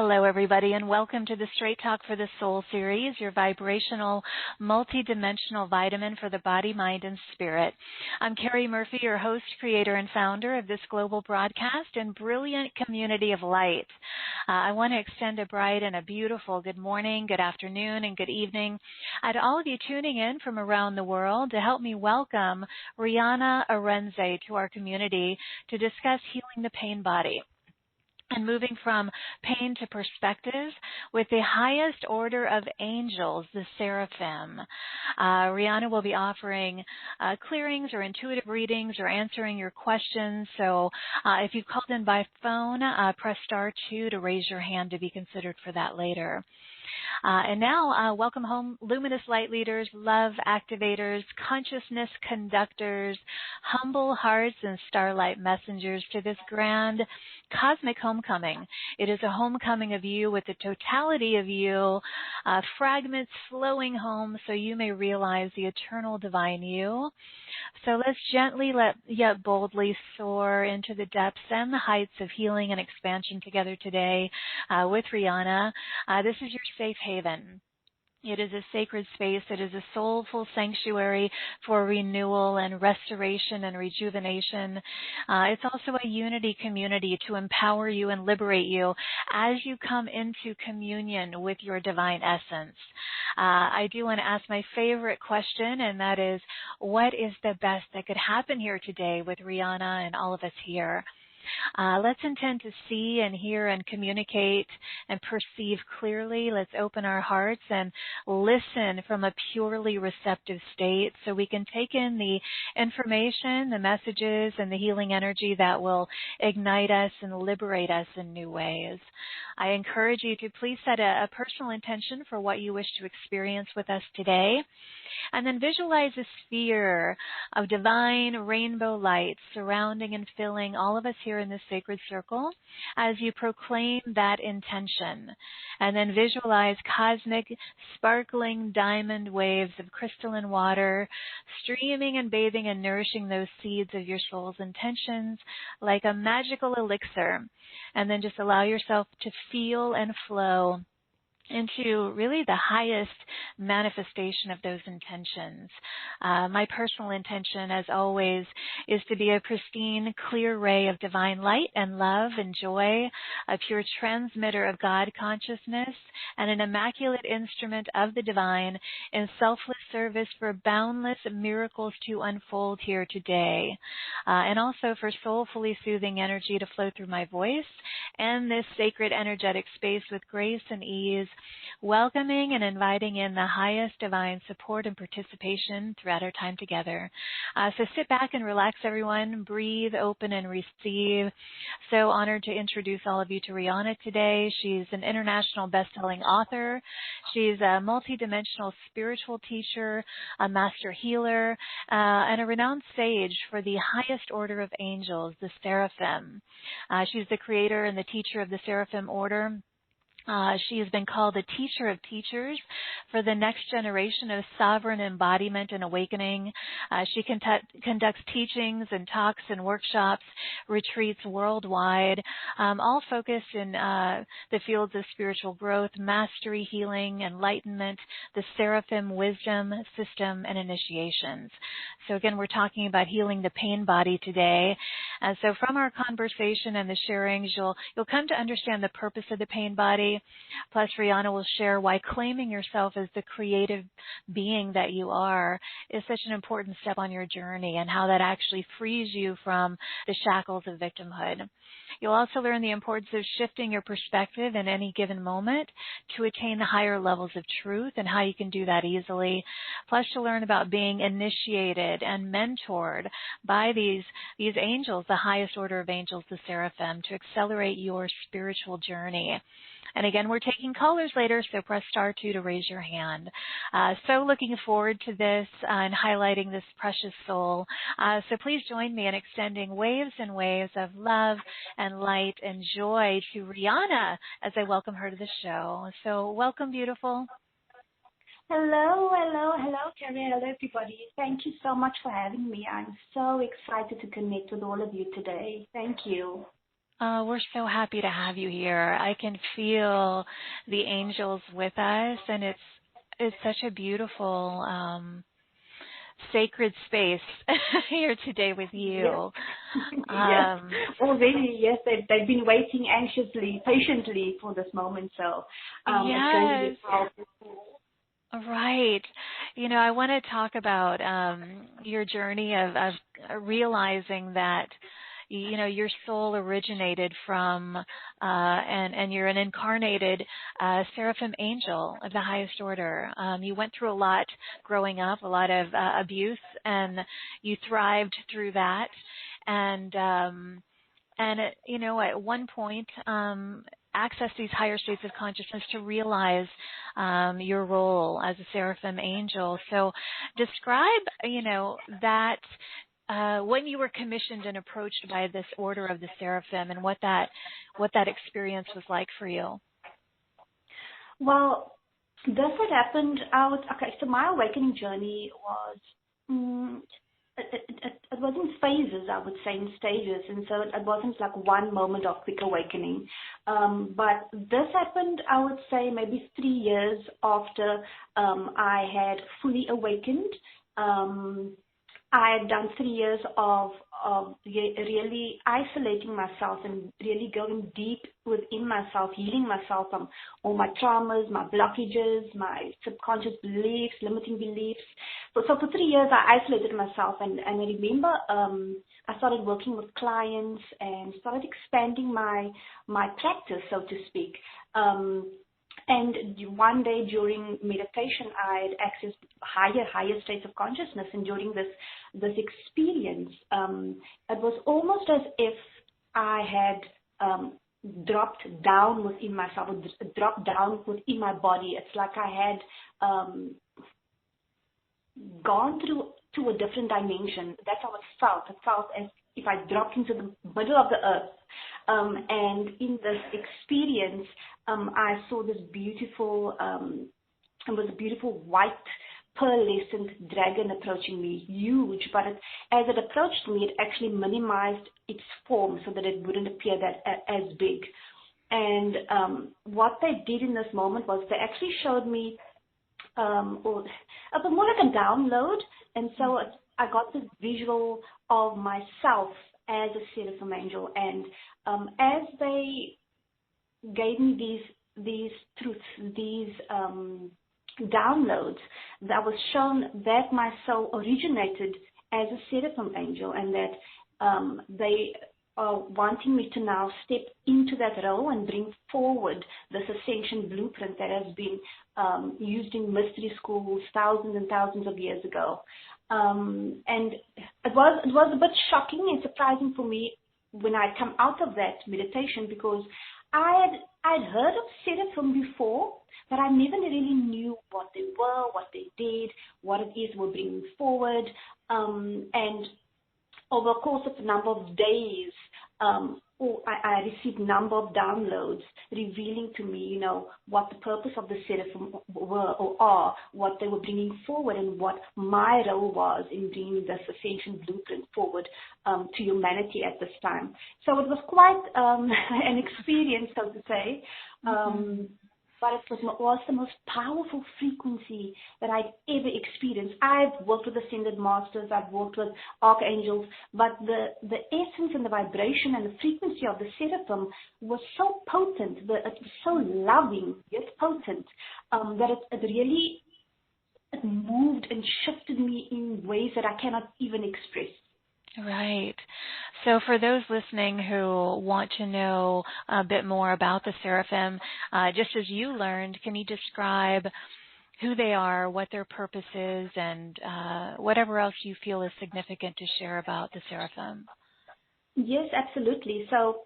Hello, everybody, and welcome to the Straight Talk for the Soul series, your vibrational, multidimensional vitamin for the body, mind, and spirit. I'm Carrie Murphy, your host, creator, and founder of this global broadcast and brilliant community of light. I want to extend a bright and a beautiful good morning, good afternoon, and good evening to all of you tuning in from around the world to help me welcome Rihanna Arendse to our community to discuss healing the pain body and moving from pain to perspective with the highest order of angels, the Seraphim. Rihanna will be offering clearings or intuitive readings or answering your questions. So if you've called in by phone, press *2 to raise your hand to be considered for that later. And now, welcome home, luminous light leaders, love activators, consciousness conductors, humble hearts, and starlight messengers to this grand cosmic homecoming. It is a homecoming of you with the totality of you, fragments flowing home so you may realize the eternal divine you. So let's gently yet boldly soar into the depths and the heights of healing and expansion together today with Rihanna. This is your safe haven. It is a sacred space. It is a soulful sanctuary for renewal and restoration and rejuvenation. It's also a unity community to empower you and liberate you as you come into communion with your divine essence. I do want to ask my favorite question, and that is, what is the best that could happen here today with Rihanna and all of us here? Let's intend to see and hear and communicate and perceive clearly. Let's open our hearts and listen from a purely receptive state so we can take in the information, the messages, and the healing energy that will ignite us and liberate us in new ways. I encourage you to please set a personal intention for what you wish to experience with us today, and then visualize a sphere of divine rainbow light surrounding and filling all of us here in this sacred circle as you proclaim that intention. And then visualize cosmic, sparkling diamond waves of crystalline water streaming and bathing and nourishing those seeds of your soul's intentions like a magical elixir. And then just allow yourself to feel and flow into really the highest manifestation of those intentions. My personal intention, as always, is to be a pristine, clear ray of divine light and love and joy, a pure transmitter of God consciousness, and an immaculate instrument of the divine in selfless service for boundless miracles to unfold here today, and also for soulfully soothing energy to flow through my voice and this sacred energetic space with grace and ease, welcoming and inviting in the highest divine support and participation throughout our time together. So sit back and relax, everyone. Breathe, open, and receive. So honored to introduce all of you to Rihanna today. She's an international best-selling author. She's a multidimensional spiritual teacher, a master healer, and a renowned sage for the highest order of angels, the Seraphim. She's the creator and the teacher of the Seraphim Order. She has been called a teacher of teachers for the next generation of sovereign embodiment and awakening. She conducts teachings and talks and workshops, retreats worldwide, all focused in the fields of spiritual growth, mastery, healing, enlightenment, the Seraphim wisdom system, and initiations. So again, we're talking about healing the pain body today. And so from our conversation and the sharings, you'll come to understand the purpose of the pain body. Plus, Rihanna will share why claiming yourself as the creative being that you are is such an important step on your journey and how that actually frees you from the shackles of victimhood. You'll also learn the importance of shifting your perspective in any given moment to attain the higher levels of truth and how you can do that easily. Plus, you'll learn about being initiated and mentored by these angels, the highest order of angels, the Seraphim, to accelerate your spiritual journey. And again, we're taking callers later, so press *2 to raise your hand. So looking forward to this and highlighting this precious soul. So please join me in extending waves and waves of love and light and joy to Rihanna as I welcome her to the show. So welcome, beautiful. Hello, Carrie. Hello, everybody. Thank you so much for having me. I'm so excited to connect with all of you today. Thank you. We're so happy to have you here. I can feel the angels with us, and it's such a beautiful, sacred space here today with you. Yes, already, yes, they've been waiting anxiously, patiently for this moment, so it's going to be powerful. Right. I want to talk about your journey of realizing that your soul originated from and you're an incarnated Seraphim Angel of the highest order. You went through a lot growing up, a lot of abuse, and you thrived through that. And at one point, access these higher states of consciousness to realize your role as a Seraphim Angel. So describe, that when you were commissioned and approached by this order of the Seraphim, and what that experience was like for you. Well, this had happened so my awakening journey was, it was in phases, I would say, in stages, and so it wasn't like one moment of quick awakening. But this happened, I would say, maybe 3 years after I had fully awakened. I had done 3 years of really isolating myself and really going deep within myself, healing myself from all my traumas, my blockages, my subconscious beliefs, limiting beliefs. So for 3 years, I isolated myself, and I remember I started working with clients and started expanding my practice, so to speak. And one day during meditation, I had accessed higher states of consciousness. And during this experience, it was almost as if I had dropped down within myself, dropped down within my body. It's like I had gone through to a different dimension. That's how it felt. It felt as if I dropped into the middle of the earth. And in this experience, I saw this beautiful, it was a beautiful white pearlescent dragon approaching me, huge, but as it approached me, it actually minimized its form so that it wouldn't appear that as big. And what they did in this moment was they actually showed me more like a download, and so I got this visual of myself as a Seraphim Angel, and as they gave me these truths, these downloads, that was shown that my soul originated as a Seraphim Angel, and that they are wanting me to now step into that role and bring forward this Ascension Blueprint that has been used in mystery schools thousands and thousands of years ago. And it was a bit shocking and surprising for me when I come out of that meditation, because I'd heard of Seraphim before, but I never really knew what they were, what they did, what it is we're bringing forward. And over the course of a number of days, I received a number of downloads revealing to me, what the purpose of the Seraphim were or are, what they were bringing forward, and what my role was in bringing this Ascension Blueprint forward to humanity at this time. So it was quite an experience, so to say. But it was the most powerful frequency that I'd ever experienced. I've worked with ascended masters, I've worked with archangels, but the essence and the vibration and the frequency of the Seraphim was so potent, it was so loving yet potent, that it really moved and shifted me in ways that I cannot even express. Right. So for those listening who want to know a bit more about the Seraphim, just as you learned, can you describe who they are, what their purpose is, and whatever else you feel is significant to share about the Seraphim? Yes, absolutely. So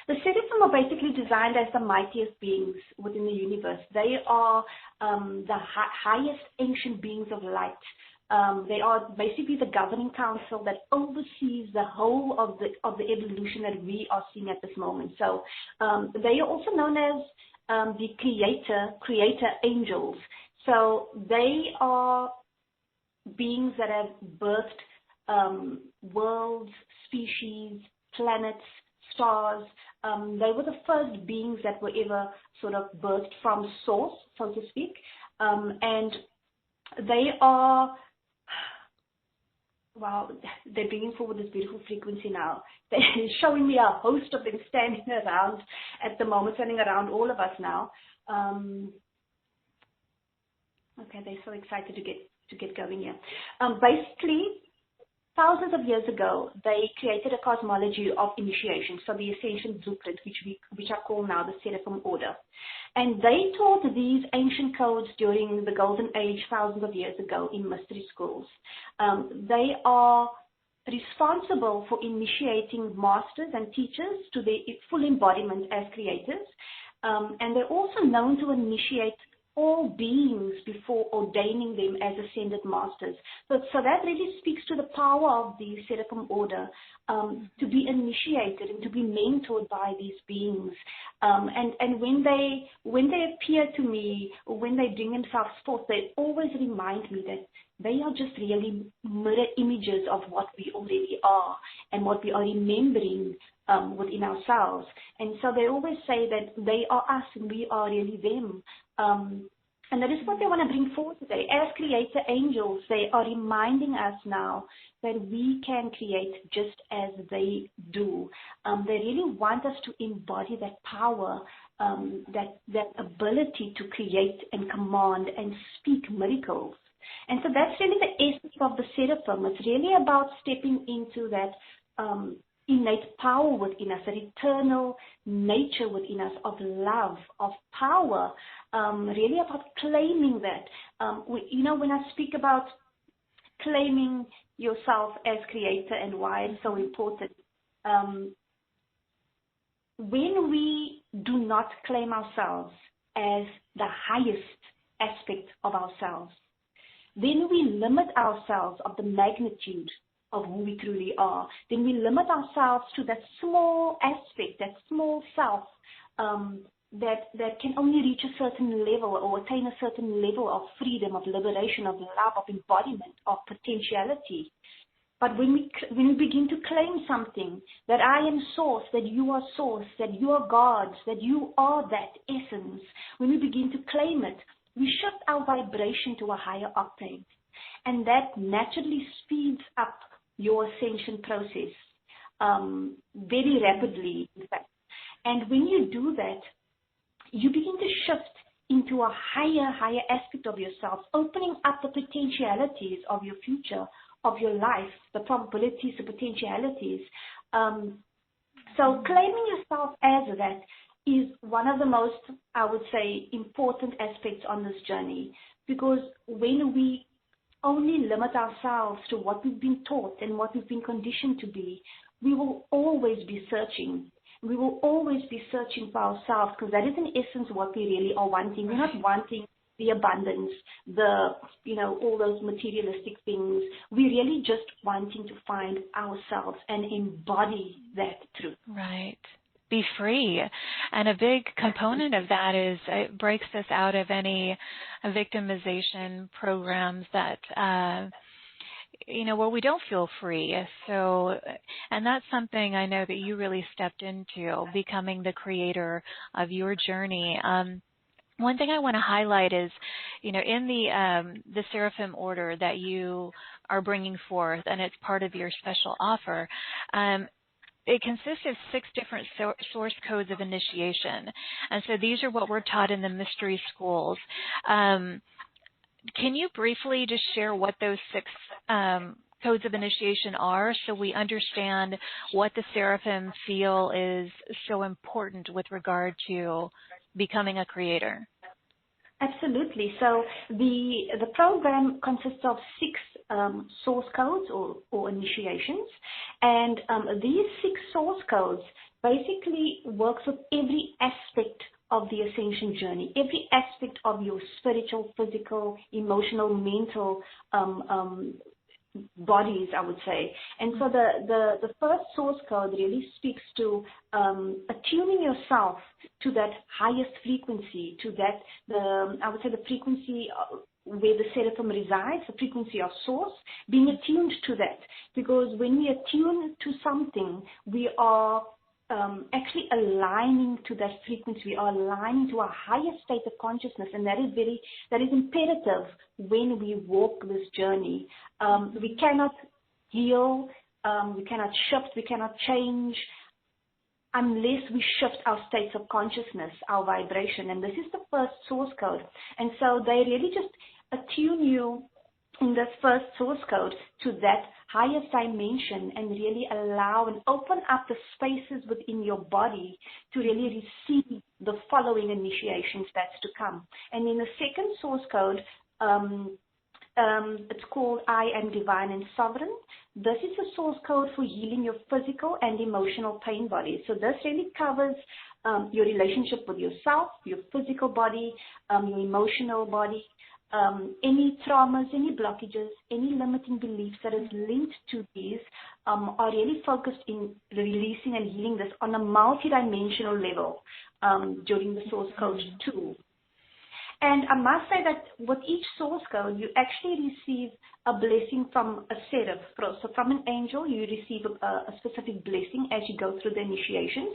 the Seraphim are basically designed as the mightiest beings within the universe. They are the highest ancient beings of light. They are basically the governing council that oversees the whole of the evolution that we are seeing at this moment. So they are also known as the creator angels. So they are beings that have birthed worlds, species, planets, stars. They were the first beings that were ever sort of birthed from source, so to speak. And they are, wow, they're bringing forward this beautiful frequency now. They're showing me a host of them standing around at the moment, standing around all of us now. Okay, they're so excited to get going here. Basically, thousands of years ago, they created a cosmology of initiation, so the Ascension Blueprint, which I call now the Seraphim Order. And they taught these ancient codes during the Golden Age, thousands of years ago, in mystery schools. They are responsible for initiating masters and teachers to their full embodiment as creators. And they're also known to initiate all beings before ordaining them as ascended masters. So that really speaks to the power of the Seraphim Order, to be initiated and to be mentored by these beings. And when they appear to me, or when they bring themselves forth, they always remind me that they are just really mirror images of what we already are and what we are remembering within ourselves. And so they always say that they are us and we are really them. And that is what they want to bring forward today. As creator angels, they are reminding us now that we can create just as they do. They really want us to embody that power, that ability to create and command and speak miracles. And so that's really the essence of the Seraphim. It's really about stepping into that innate power within us, that eternal nature within us of love, of power, really about claiming that. When I speak about claiming yourself as creator and why it's so important, when we do not claim ourselves as the highest aspect of ourselves, then we limit ourselves of the magnitude of who we truly are. Then we limit ourselves to that small aspect, that small self, that can only reach a certain level or attain a certain level of freedom, of liberation, of love, of embodiment, of potentiality. But when we begin to claim something, that I am source, that you are source, that you are God, that you are that essence, when we begin to claim it, we shift our vibration to a higher octave. And that naturally speeds up your ascension process very rapidly, in fact. And when you do that, you begin to shift into a higher aspect of yourself, opening up the potentialities of your future, of your life, the probabilities, the potentialities. So claiming yourself as that is one of the most, I would say, important aspects on this journey, because when we only limit ourselves to what we've been taught and what we've been conditioned to be, we will always be searching. We will always be searching for ourselves, because that is in essence what we really are wanting. We're not wanting the abundance, all those materialistic things. We're really just wanting to find ourselves and embody that truth. Right. Be free. And a big component of that is it breaks us out of any victimization programs that, where we don't feel free. So, and that's something I know that you really stepped into, becoming the creator of your journey. One thing I want to highlight is, in the Seraphim Order that you are bringing forth, and it's part of your special offer, it consists of 6 different source codes of initiation. And so these are what we're taught in the mystery schools. Can you briefly just share what those 6 codes of initiation are, so we understand what the Seraphim feel is so important with regard to becoming a creator? Absolutely. So the program consists of 6 source codes or initiations, and these 6 source codes basically works with every aspect of the ascension journey, every aspect of your spiritual, physical, emotional, mental bodies, I would say. And so the first source code really speaks to attuning yourself to that highest frequency, to that, I would say the frequency where the Seraphim resides, the frequency of source, being attuned to that. Because when we attune to something, we are actually aligning to that frequency. We are aligning to a higher state of consciousness, and that is imperative when we walk this journey. We cannot heal, we cannot shift, we cannot change unless we shift our states of consciousness, our vibration. And this is the first source code. And so they really just attune you in this first source code to that highest dimension and really allow and open up the spaces within your body to really receive the following initiations that's to come. And in the second source code, it's called I Am Divine and Sovereign. This is a source code for healing your physical and emotional pain body. So this really covers your relationship with yourself, your physical body, your emotional body, any traumas, any blockages, any limiting beliefs that is linked to these are really focused in releasing and healing this on a multidimensional level during the source code 2. And I must say that with each source code, you actually receive a blessing from a seraph. So from an angel, you receive a specific blessing as you go through the initiations.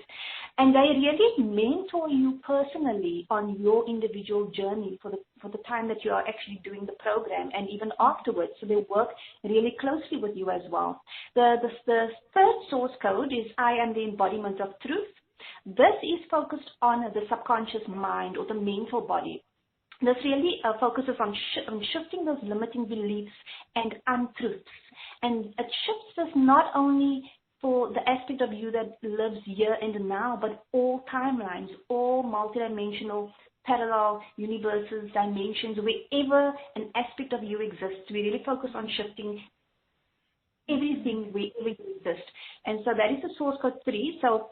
And they really mentor you personally on your individual journey for the time that you are actually doing the program and even afterwards. So they work really closely with you as well. The third source code is I Am the Embodiment of Truth. This is focused on the subconscious mind or the mental body. This really focuses on shifting those limiting beliefs and untruths. And it shifts this not only for the aspect of you that lives here and now, but all timelines, all multidimensional, parallel universes, dimensions, wherever an aspect of you exists. We really focus on shifting everything wherever you exist. And so that is the source code 3. So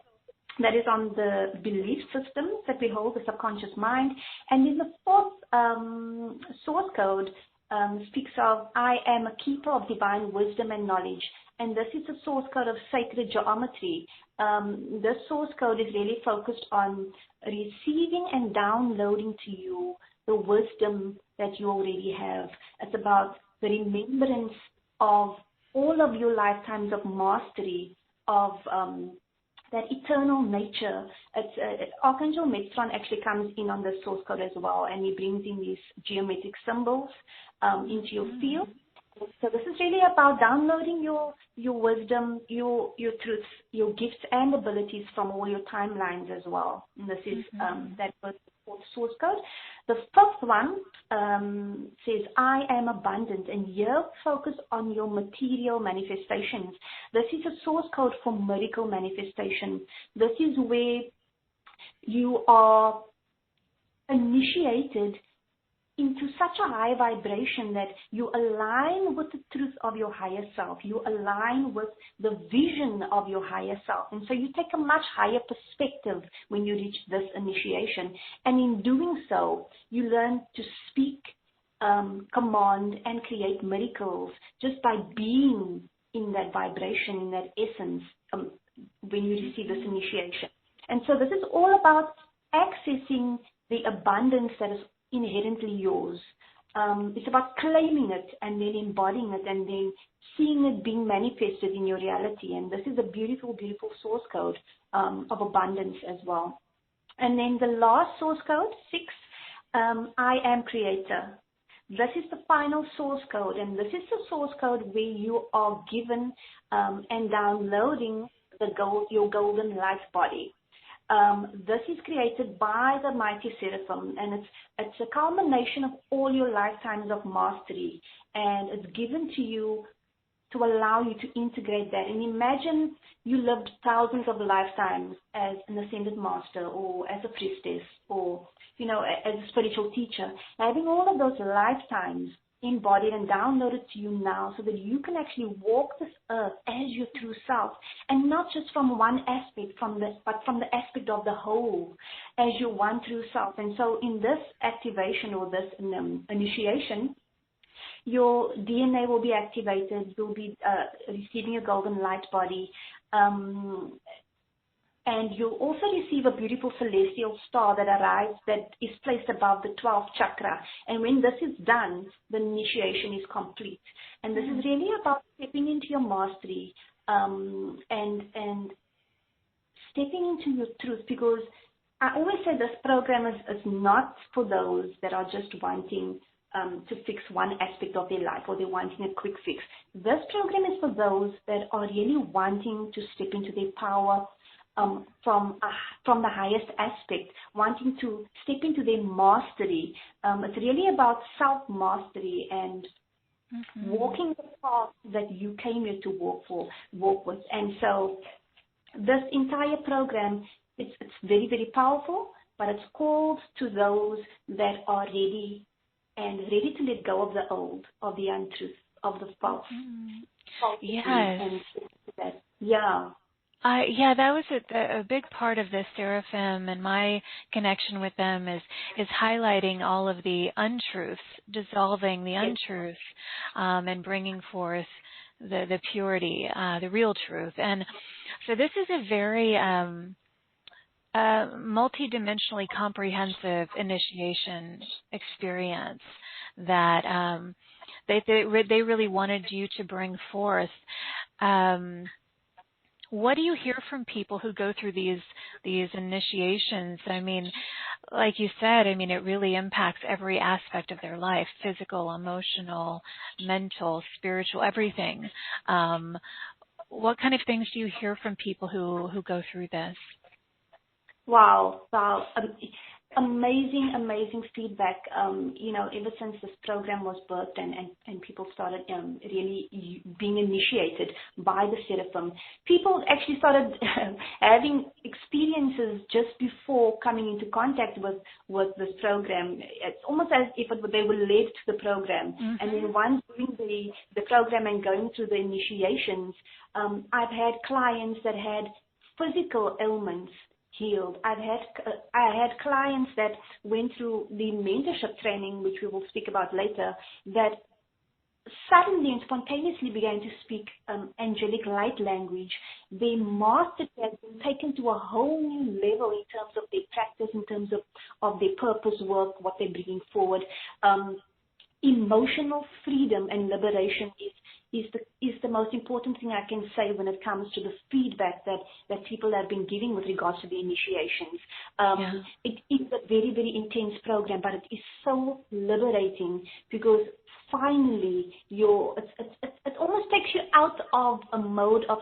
that is on the belief systems that we hold, the subconscious mind. And then the fourth source code speaks of I am a keeper of divine wisdom and knowledge. And this is the source code of sacred geometry. This source code is really focused on receiving and downloading to you the wisdom that you already have. It's about the remembrance of all of your lifetimes of mastery, of that eternal nature. Archangel Metatron actually comes in on the source code as well, and he brings in these geometric symbols into your field. So this is really about downloading your wisdom, your truths, your gifts and abilities from all your timelines as well. And this is that was the fourth source code. The fifth one says, I am abundant, and here focus on your material manifestations. This is a source code for miracle manifestation. This is where you are initiated into such a high vibration that you align with the truth of your higher self. You align with the vision of your higher self. And so you take a much higher perspective when you reach this initiation. And in doing so, you learn to speak, command, and create miracles just by being in that vibration, in that essence, when you receive this initiation. And so this is all about accessing the abundance that is inherently yours. It's about claiming it and then embodying it and then seeing it being manifested in your reality. And this is a beautiful, beautiful source code of abundance as well. And then the last source code, 6, I am creator. This is the final source code, and this is the source code where you are given and downloading your golden light body. This is created by the mighty Seraphim, and it's a culmination of all your lifetimes of mastery, and it's given to you to allow you to integrate that. And imagine you lived thousands of lifetimes as an ascended master or as a priestess or, as a spiritual teacher, having all of those lifetimes embodied and downloaded to you now so that you can actually walk this earth as your true self, and not just from one aspect, but from the aspect of the whole as your one true self. And so in this activation or this initiation, your DNA will be activated, you'll be receiving a golden light body, and you'll also receive a beautiful celestial star that arrives, that is placed above the 12th chakra. And when this is done, the initiation is complete. And this is really about stepping into your mastery and stepping into your truth, because I always say this program is not for those that are just wanting to fix one aspect of their life, or they're wanting a quick fix. This program is for those that are really wanting to step into their power from the highest aspect, wanting to step into their mastery. It's really about self-mastery and walking the path that you came here to walk with. And so this entire program, it's very, very powerful, but it's called to those that are ready to let go of the old, of the untruth, of the false. Yes. And that, yeah. That was a big part of this Seraphim, and my connection with them is highlighting all of the untruths, dissolving the untruth, and bringing forth the purity, the real truth. And so this is a very multidimensionally comprehensive initiation experience that they really wanted you to bring forth. What do you hear from people who go through these initiations? I mean, like you said, I mean, it really impacts every aspect of their life: physical, emotional, mental, spiritual, everything. What kind of things do you hear from people who go through this? Wow. Amazing feedback. Ever since this program was birthed and people started really being initiated by the Seraphim, people actually started having experiences just before coming into contact with this program. It's almost as if they were led to the program. And then once doing the program and going through the initiations, I've had clients that had physical ailments healed. I had clients that went through the mentorship training, which we will speak about later, that suddenly and spontaneously began to speak angelic light language. Their mastery has been taken to a whole new level in terms of their practice, in terms of their purpose work, what they're bringing forward. Emotional freedom and liberation is the most important thing I can say when it comes to the feedback that people have been giving with regards to the initiations. It is a very, very intense program, but it is so liberating, because finally it almost takes you out of the mode of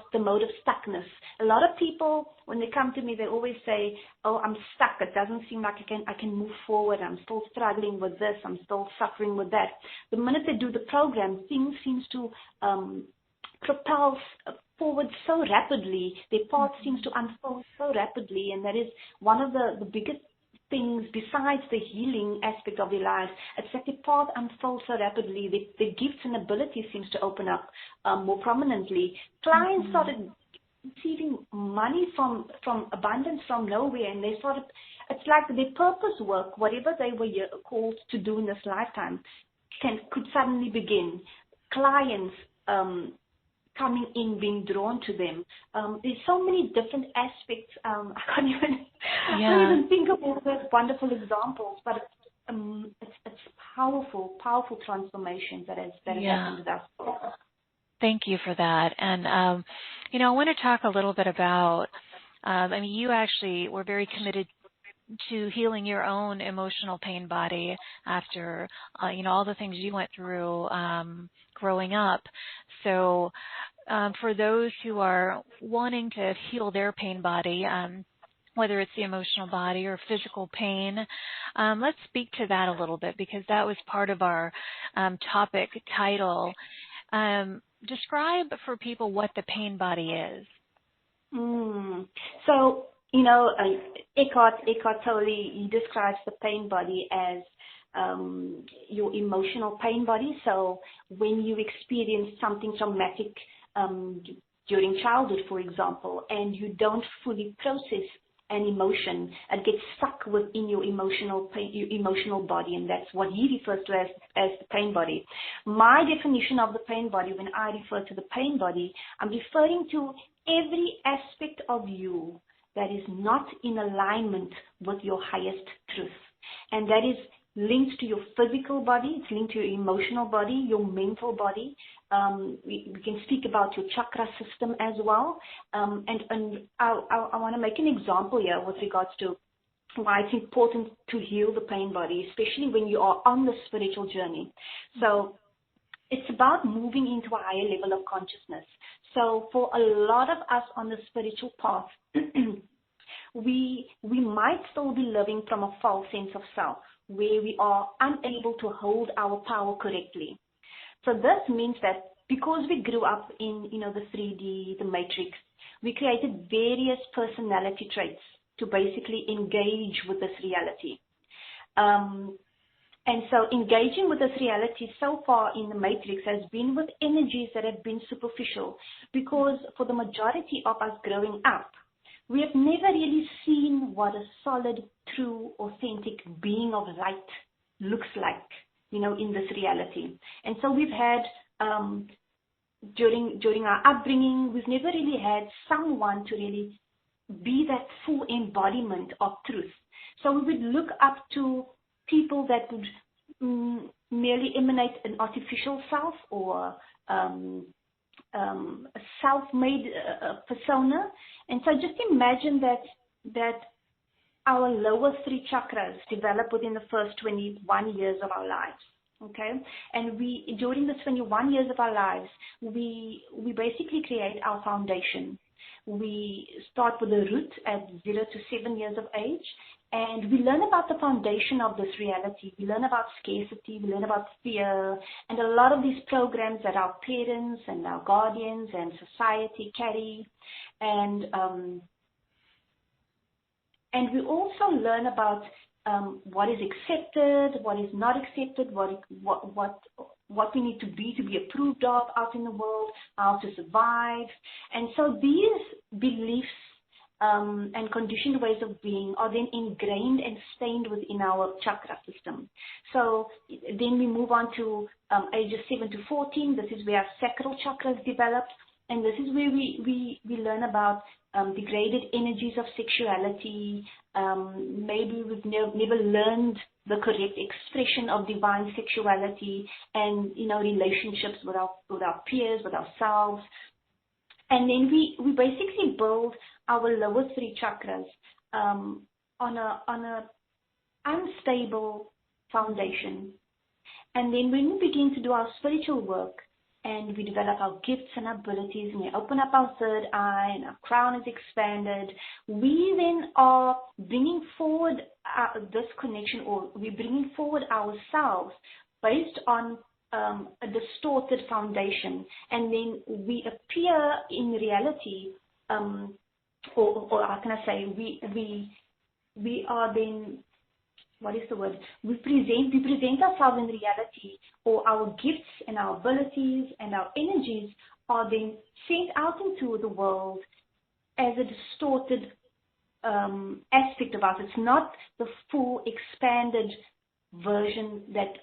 stuckness. A lot of people, when they come to me, they always say, "Oh, I'm stuck. It doesn't seem like I can move forward. I'm still struggling with this. I'm still suffering with that." The minute they do the program, things seems to propel forward so rapidly. Their path seems to unfold so rapidly, and that is one of the biggest things besides the healing aspect of their lives. It's that the path unfolds so rapidly. The gifts and abilities seems to open up more prominently. Clients started receiving money from abundance from nowhere, and they started. It's like their purpose work, whatever they were called to do in this lifetime, could suddenly begin. Clients coming in, being drawn to them. There's so many different aspects. I can't even think of all those wonderful examples, but it's powerful transformation that has happened with us. Thank you for that. And, I want to talk a little bit about, you actually were very committed to healing your own emotional pain body after, all the things you went through growing up. So for those who are wanting to heal their pain body, whether it's the emotional body or physical pain, let's speak to that a little bit, because that was part of our topic title. Describe for people what the pain body is. So, Eckhart Tolle, he describes the pain body as your emotional pain body. So when you experience something traumatic during childhood, for example, and you don't fully process an emotion, it gets stuck within your emotional body, and that's what he refers to as the pain body. My definition of the pain body, when I refer to the pain body, I'm referring to every aspect of you that is not in alignment with your highest truth. And that is linked to your physical body, it's linked to your emotional body, your mental body, We can speak about your chakra system as well. And I want to make an example here with regards to why it's important to heal the pain body, especially when you are on the spiritual journey. So it's about moving into a higher level of consciousness. So for a lot of us on the spiritual path, we might still be living from a false sense of self, where we are unable to hold our power correctly. So this means that because we grew up in, the 3D, the matrix, we created various personality traits to basically engage with this reality. And so engaging with this reality so far in the matrix has been with energies that have been superficial, because for the majority of us growing up, we have never really seen what a solid, true, authentic being of light looks like, in this reality. And so we've had, during our upbringing, we've never really had someone to really be that full embodiment of truth. So we would look up to people that would merely emanate an artificial self or a self-made persona. And so just imagine that our lower 3 chakras develop within the first 21 years of our lives. Okay, and during the 21 years of our lives, we basically create our foundation. We start with the root at 0 to 7 years of age, and we learn about the foundation of this reality. We learn about scarcity, we learn about fear, and a lot of these programs that our parents and our guardians and society carry. And we also learn about what is accepted, what is not accepted, what we need to be approved of out in the world, how to survive. And so these beliefs and conditioned ways of being are then ingrained and stained within our chakra system. So then we move on to ages 7 to 14. This is where our sacral chakras develop, and this is where we learn about degraded energies of sexuality. Maybe we've never learned the correct expression of divine sexuality, and relationships with our peers, with ourselves. And then we basically build our lower 3 chakras on a unstable foundation. And then when we begin to do our spiritual work, and we develop our gifts and abilities, and we open up our third eye, and our crown is expanded, we then are bringing forward this connection, or we're bringing forward ourselves based on a distorted foundation. And then we appear in reality, or how can I say, we are then, what is the word? We present ourselves in reality, or our gifts and our abilities and our energies are then sent out into the world as a distorted aspect of us. It's not the full expanded version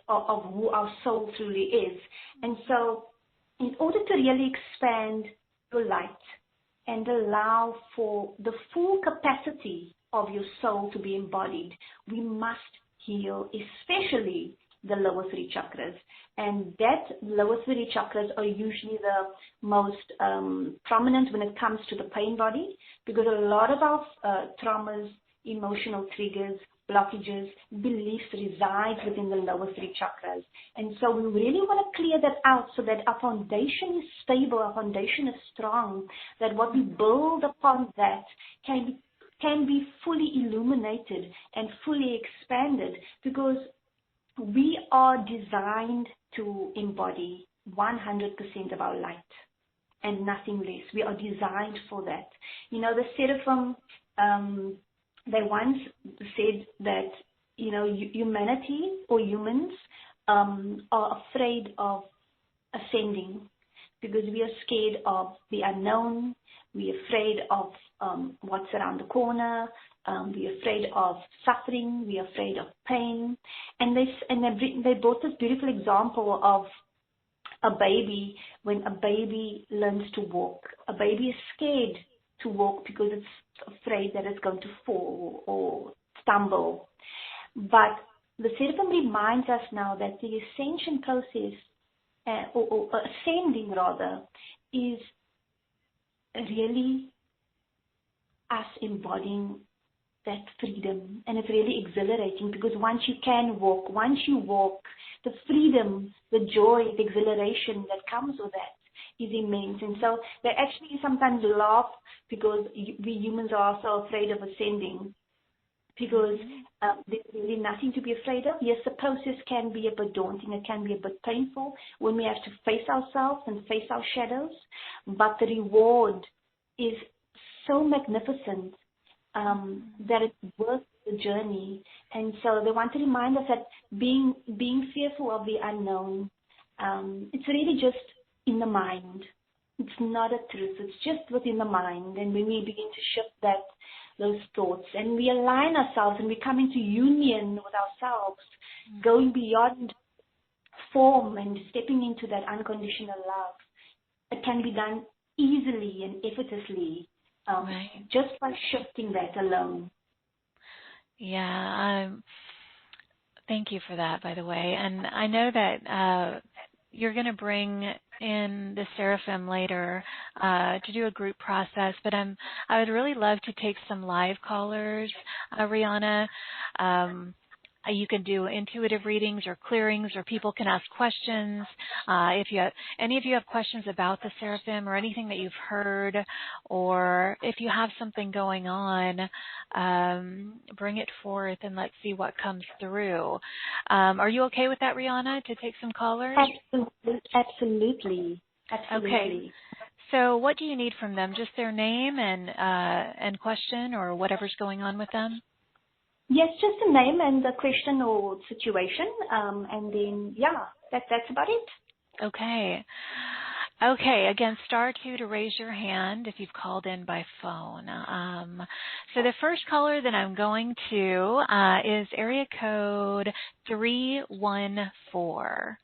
of who our soul truly is. And so in order to really expand your light and allow for the full capacity of your soul to be embodied, we must heal, especially the lower 3 chakras. And that lower 3 chakras are usually the most prominent when it comes to the pain body, because a lot of our traumas, emotional triggers, blockages, beliefs reside within the lower 3 chakras. And so we really want to clear that out so that our foundation is stable, our foundation is strong, that what we build upon that can be fully illuminated and fully expanded, because we are designed to embody 100% of our light and nothing less. We are designed for that. The Seraphim, they once said that, humanity or humans are afraid of ascending because we are scared of the unknown. We're afraid of what's around the corner. We're afraid of suffering. We're afraid of pain. And they brought this beautiful example of a baby. When a baby learns to walk, a baby is scared to walk because it's afraid that it's going to fall or stumble. But the Seraphim reminds us now that the ascension process or ascending rather, is really us embodying that freedom. And it's really exhilarating, because once you walk, the freedom, the joy, the exhilaration that comes with that is immense. And so they actually sometimes laugh, because we humans are so afraid of ascending, because there's really nothing to be afraid of. Yes, the process can be a bit daunting. It can be a bit painful when we have to face ourselves and face our shadows, but the reward is so magnificent that it's worth the journey. And so they want to remind us that being fearful of the unknown, it's really just in the mind. It's not a truth. It's just within the mind. And when we begin to shift those thoughts, and we align ourselves and we come into union with ourselves, going beyond form and stepping into that unconditional love, it can be done easily and effortlessly, just by shifting that alone. Yeah, thank you for that, by the way. And I know that you're going to bring in the Seraphim later to do a group process, but I would really love to take some live callers, Rihanna. You can do intuitive readings or clearings, or people can ask questions. If any of you have questions about the Seraphim or anything that you've heard, or if you have something going on, bring it forth and let's see what comes through. Are you okay with that, Rihanna, to take some callers? Absolutely. Okay. So what do you need from them? Just their name and question, or whatever's going on with them? Yes, just a name and a question or situation, and then, that's about it. Okay. Okay, again, *2 to raise your hand if you've called in by phone. So the first caller that I'm going to is area code 314.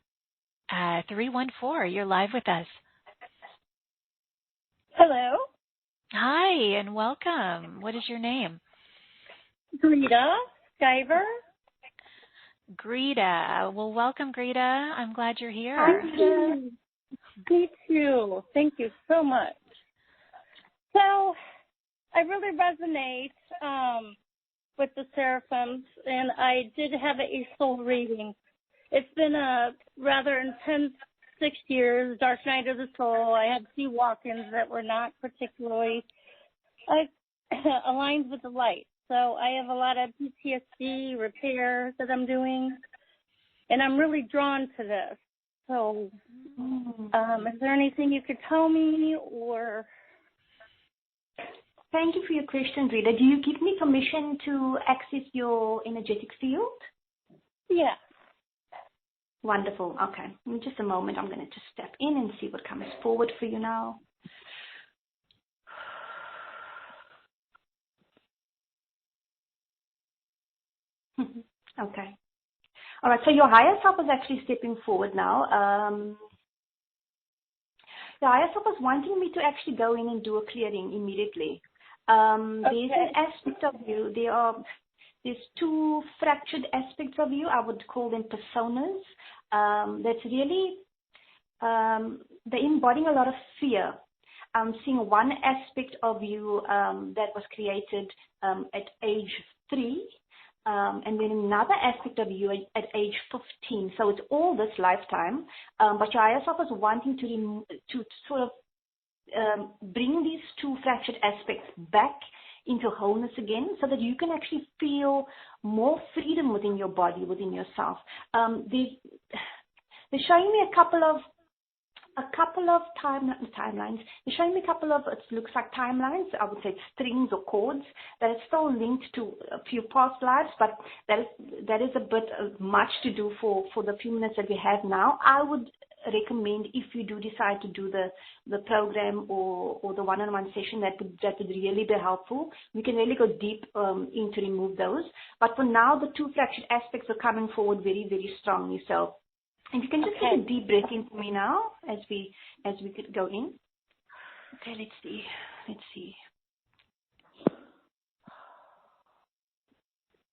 314, you're live with us. Hello. Hi, and welcome. What is your name? Greta Skyver. Greta. Well, welcome, Greta. I'm glad you're here. Hi, Greta. Me too. Thank you so much. So I really resonate with the Seraphims, and I did have a soul reading. It's been a rather intense 6 years, dark night of the soul. I had 2 walk-ins that were not particularly aligned with the light. So I have a lot of PTSD repair that I'm doing, and I'm really drawn to this. So is there anything you could tell me, or? Thank you for your question, Rita. Do you give me permission to access your energetic field? Yeah. Wonderful. Okay. In just a moment, I'm going to just step in and see what comes forward for you now. Okay. All right. So your higher self is actually stepping forward now. The higher self is wanting me to actually go in and do a clearing immediately. There's an aspect of you. There's 2 fractured aspects of you. I would call them personas. That's really they're embodying a lot of fear. I'm seeing one aspect of you that was created at age 3. And then another aspect of you at age 15. So it's all this lifetime. But your higher self is wanting to sort of bring these 2 fractured aspects back into wholeness again, so that you can actually feel more freedom within your body, within yourself. They're showing me a couple of timelines. They're showing me a couple of, it looks like timelines, I would say strings or cords that are still linked to a few past lives, but that is a bit much to do for the few minutes that we have now. I would recommend, if you do decide to do the program or the one-on-one session, that would really be helpful. We can really go deep in to remove those. But for now, the 2 fractured aspects are coming forward very, very strongly. So if you can just take a deep breath in for me now as we could go in. Okay, let's see.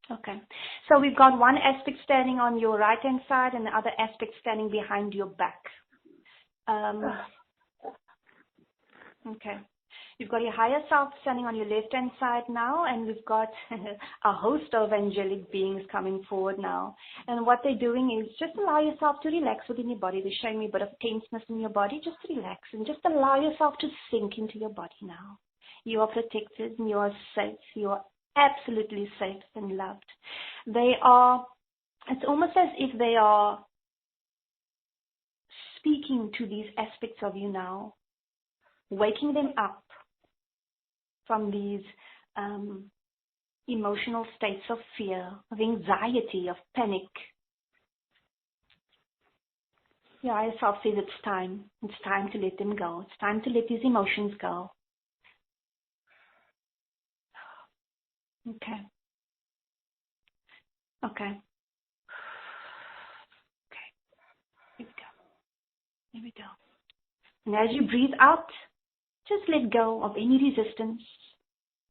Okay. So we've got one aspect standing on your right-hand side and the other aspect standing behind your back. Okay. You've got your higher self standing on your left-hand side now, and we've got a host of angelic beings coming forward now. And what they're doing is just allow yourself to relax within your body. They're showing me a bit of tenseness in your body. Just relax and just allow yourself to sink into your body now. You are protected and you are safe. You are absolutely safe and loved. It's almost as if they are speaking to these aspects of you now, waking them up from these emotional states of fear, of anxiety, of panic. Your higher self says it's time. It's time to let them go. It's time to let these emotions go. Okay. Okay. Okay. Here we go. Here we go. And as you breathe out, just let go of any resistance,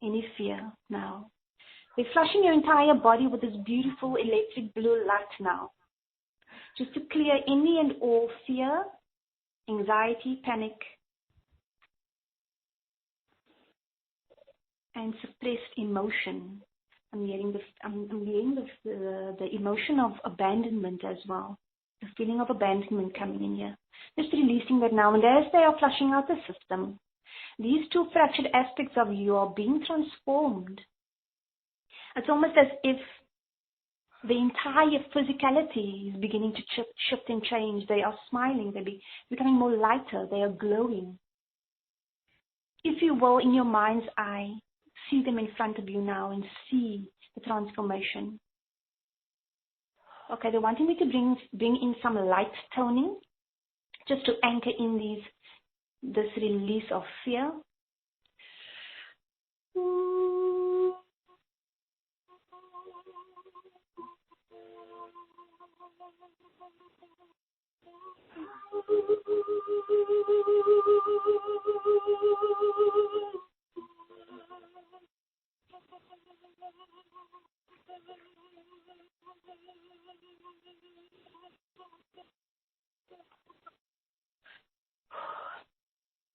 any fear now. We're flushing your entire body with this beautiful electric blue light now, just to clear any and all fear, anxiety, panic, and suppressed emotion. I'm hearing the emotion of abandonment as well, the feeling of abandonment coming in here. Just releasing that now, and as they are flushing out the system, these two fractured aspects of you are being transformed. It's almost as if the entire physicality is beginning to shift and change. They are smiling. They're becoming more lighter. They are glowing. If you will, in your mind's eye, see them in front of you now and see the transformation. Okay, they're wanting me to bring in some light toning just to anchor in this release of fear.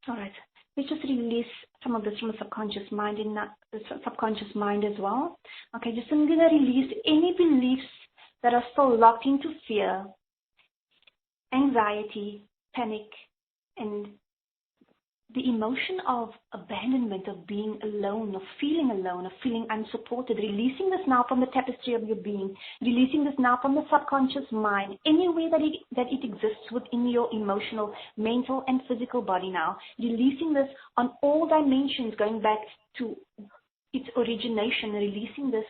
All right. Let's just release some of this from the subconscious mind as well. Okay, just I'm going to release any beliefs that are still locked into fear, anxiety, panic, and the emotion of abandonment, of being alone, of feeling unsupported. Releasing this now from the tapestry of your being, releasing this now from the subconscious mind, anywhere that it exists within your emotional, mental, and physical body now. Releasing this on all dimensions, going back to its origination, releasing this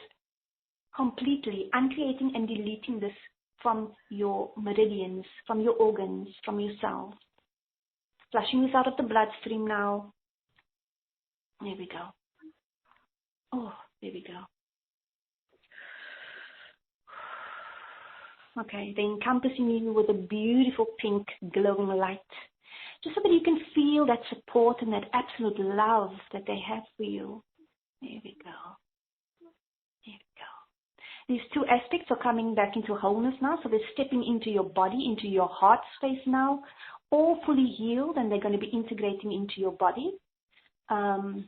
completely, uncreating and deleting this from your meridians, from your organs, from your cells. Flushing this out of the bloodstream now. There we go. Oh, there we go. Okay, they're encompassing you with a beautiful pink glowing light, just so that you can feel that support and that absolute love that they have for you. There we go. There we go. These two aspects are coming back into wholeness now, so they're stepping into your body, into your heart space now, all fully healed, and they're going to be integrating into your body. Here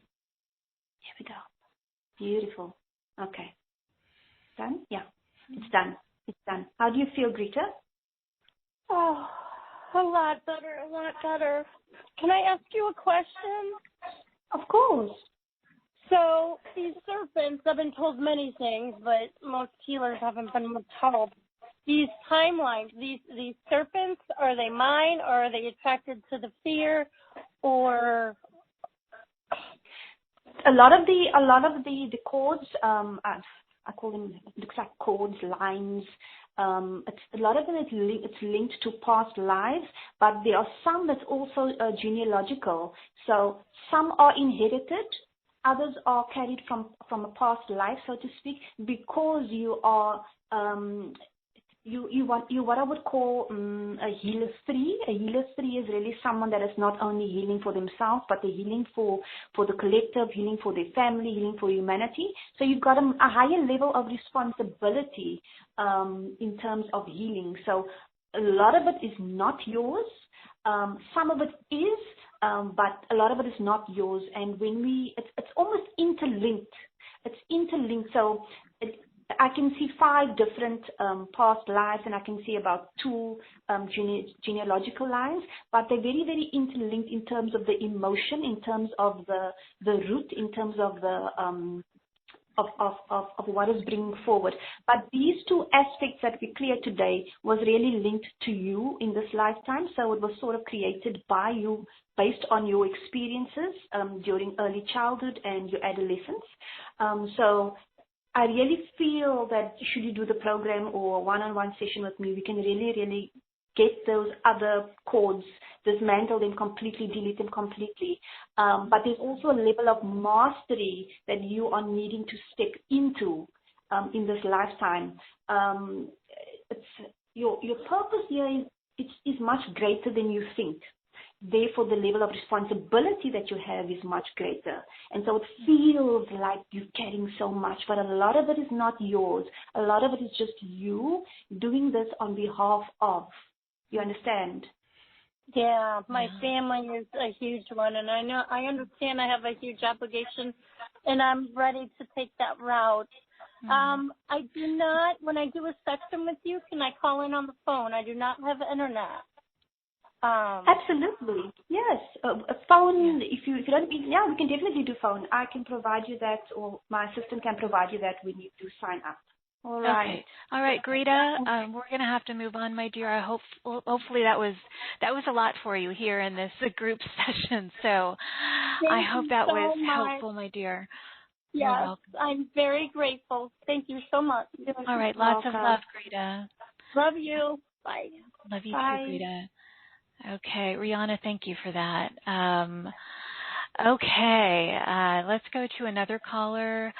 we go. Beautiful. Okay. Done? Yeah, it's done. It's done. How do you feel, Greta? Oh, a lot better. Can I ask you a question? Of course. So these serpents, I've been told many things, but most healers haven't been told. These timelines, these serpents, are they mine, or are they attracted to the fear, or? A lot of the cords, I call them, it looks like cords, lines. A lot of them it's linked to past lives, but there are some that's also genealogical. So some are inherited, others are carried from a past life, so to speak, because you are you what I would call a healer 3. A healer 3 is really someone that is not only healing for themselves, but they're healing for the collective, healing for their family, healing for humanity. So you've got a higher level of responsibility in terms of healing. So a lot of it is not yours. Some of it is, but a lot of it is not yours. And when it's almost interlinked. It's interlinked. So I can see 5 different past lives, and I can see about 2 genealogical lines, but they're very, very interlinked in terms of the emotion, in terms of the root, in terms of the of what is bringing forward. But these 2 aspects that we cleared today was really linked to you in this lifetime. So it was sort of created by you based on your experiences during early childhood and your adolescence. So I really feel that should you do the program or one-on-one session with me, we can really, really get those other cords, dismantle them completely, delete them completely. But there's also a level of mastery that you are needing to step into in this lifetime. Your purpose here is much greater than you think. Therefore, the level of responsibility that you have is much greater. And so it feels like you're carrying so much, but a lot of it is not yours. A lot of it is just you doing this on behalf of. You understand? Yeah, my family is a huge one, and I understand I have a huge obligation, and I'm ready to take that route. I do not, when I do a session with you, can I call in on the phone? I do not have internet. Absolutely, yes. A phone. If you don't, we can definitely do phone. I can provide you that, or my assistant can provide you that when you do sign up. All right. Okay. All right, Greta. We're going to have to move on, my dear. I hope, hopefully that was a lot for you here in this group session. So I hope that was helpful, my dear. Yes, I'm very grateful. Thank you so much. All right. Lots of love, Greta. Love you. Bye. Love you too, Greta. Okay, Rihanna, thank you for that. Okay, let's go to another caller.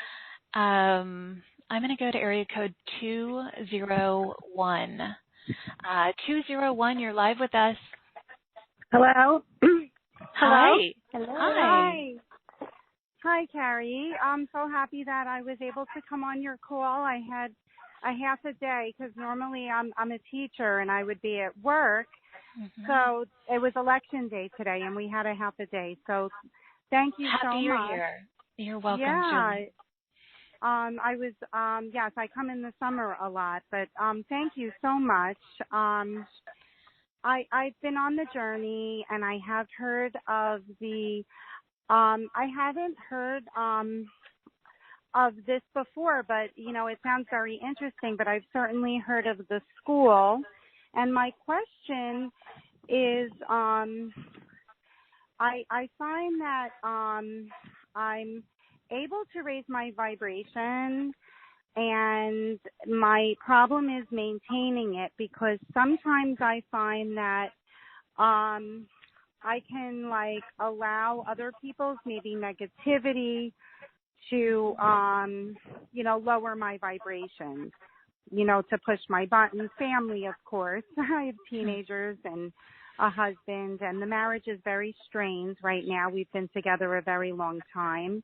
I'm going to go to area code 201. 201, you're live with us. Hello. Hi. Hello. Hi. Hi, Carrie. I'm so happy that I was able to come on your call. I had a half a day because normally I'm a teacher and I would be at work. So it was election day today, and we had a half a day. So thank you so much. Happy you're here. You're welcome, yeah. Julie. I was, yes, I come in the summer a lot, but thank you so much. I've been on the journey, and I have heard of the, I hadn't heard of this before, but, you know, it sounds very interesting, but I've certainly heard of the school. And my question is, I find that I'm able to raise my vibration, and my problem is maintaining it, because sometimes I find that I can like allow other people's maybe negativity to you know, lower my vibrations, you know, to push my buttons. Family, of course. I have teenagers and a husband, and the marriage is very strained right now. We've been together a very long time,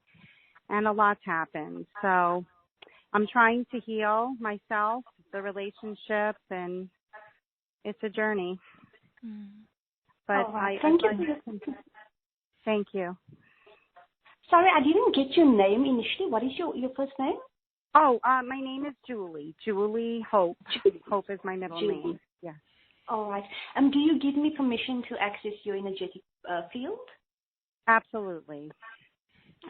and a lot's happened. So I'm trying to heal myself, the relationship, and it's a journey. But thank you. Thank you. Sorry, I didn't get your name initially. What is your first name? Oh, my name is Julie. Julie Hope. Hope is my middle name. Yes. All right. Do you give me permission to access your energetic field? Absolutely.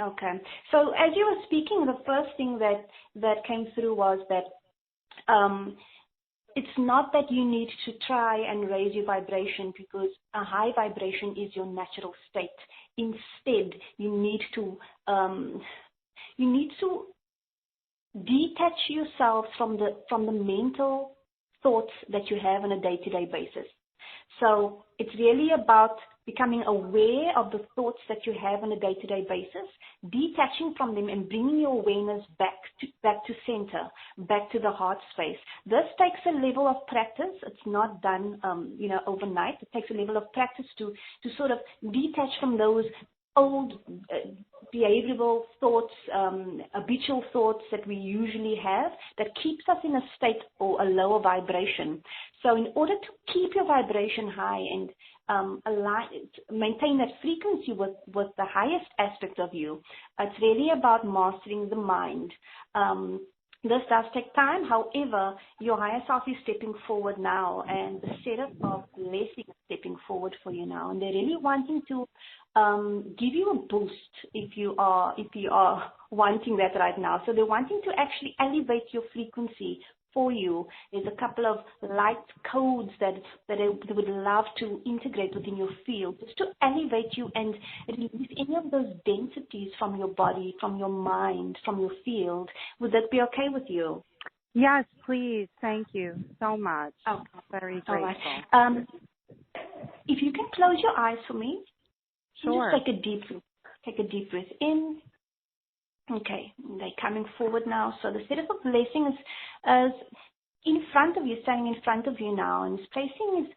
Okay. So as you were speaking, the first thing that came through was that it's not that you need to try and raise your vibration, because a high vibration is your natural state. Instead, you need to detach yourself from the mental thoughts that you have on a day-to-day basis. So it's really about becoming aware of the thoughts that you have on a day-to-day basis, detaching from them and bringing your awareness back to center, back to the heart space. This takes a level of practice. It's not done, overnight. It takes a level of practice to sort of detach from those old behavioral thoughts, habitual thoughts that we usually have that keeps us in a state or a lower vibration. So in order to keep your vibration high and maintain that frequency with the highest aspect of you, it's really about mastering the mind. This does take time. However, your higher self is stepping forward now, and the setup of blessing is stepping forward for you now. And they're really wanting to give you a boost if you are wanting that right now. So they're wanting to actually elevate your frequency for you. There's a couple of light codes that they would love to integrate within your field, just to elevate you and release any of those densities from your body, from your mind, from your field. Would that be okay with you? Yes, please. Thank you so much. Okay. Very grateful. All right. If you can close your eyes for me. Sure. Just take a deep breath in. Okay, they're coming forward now. So the setup of blessing is in front of you, standing in front of you now, and it's placing his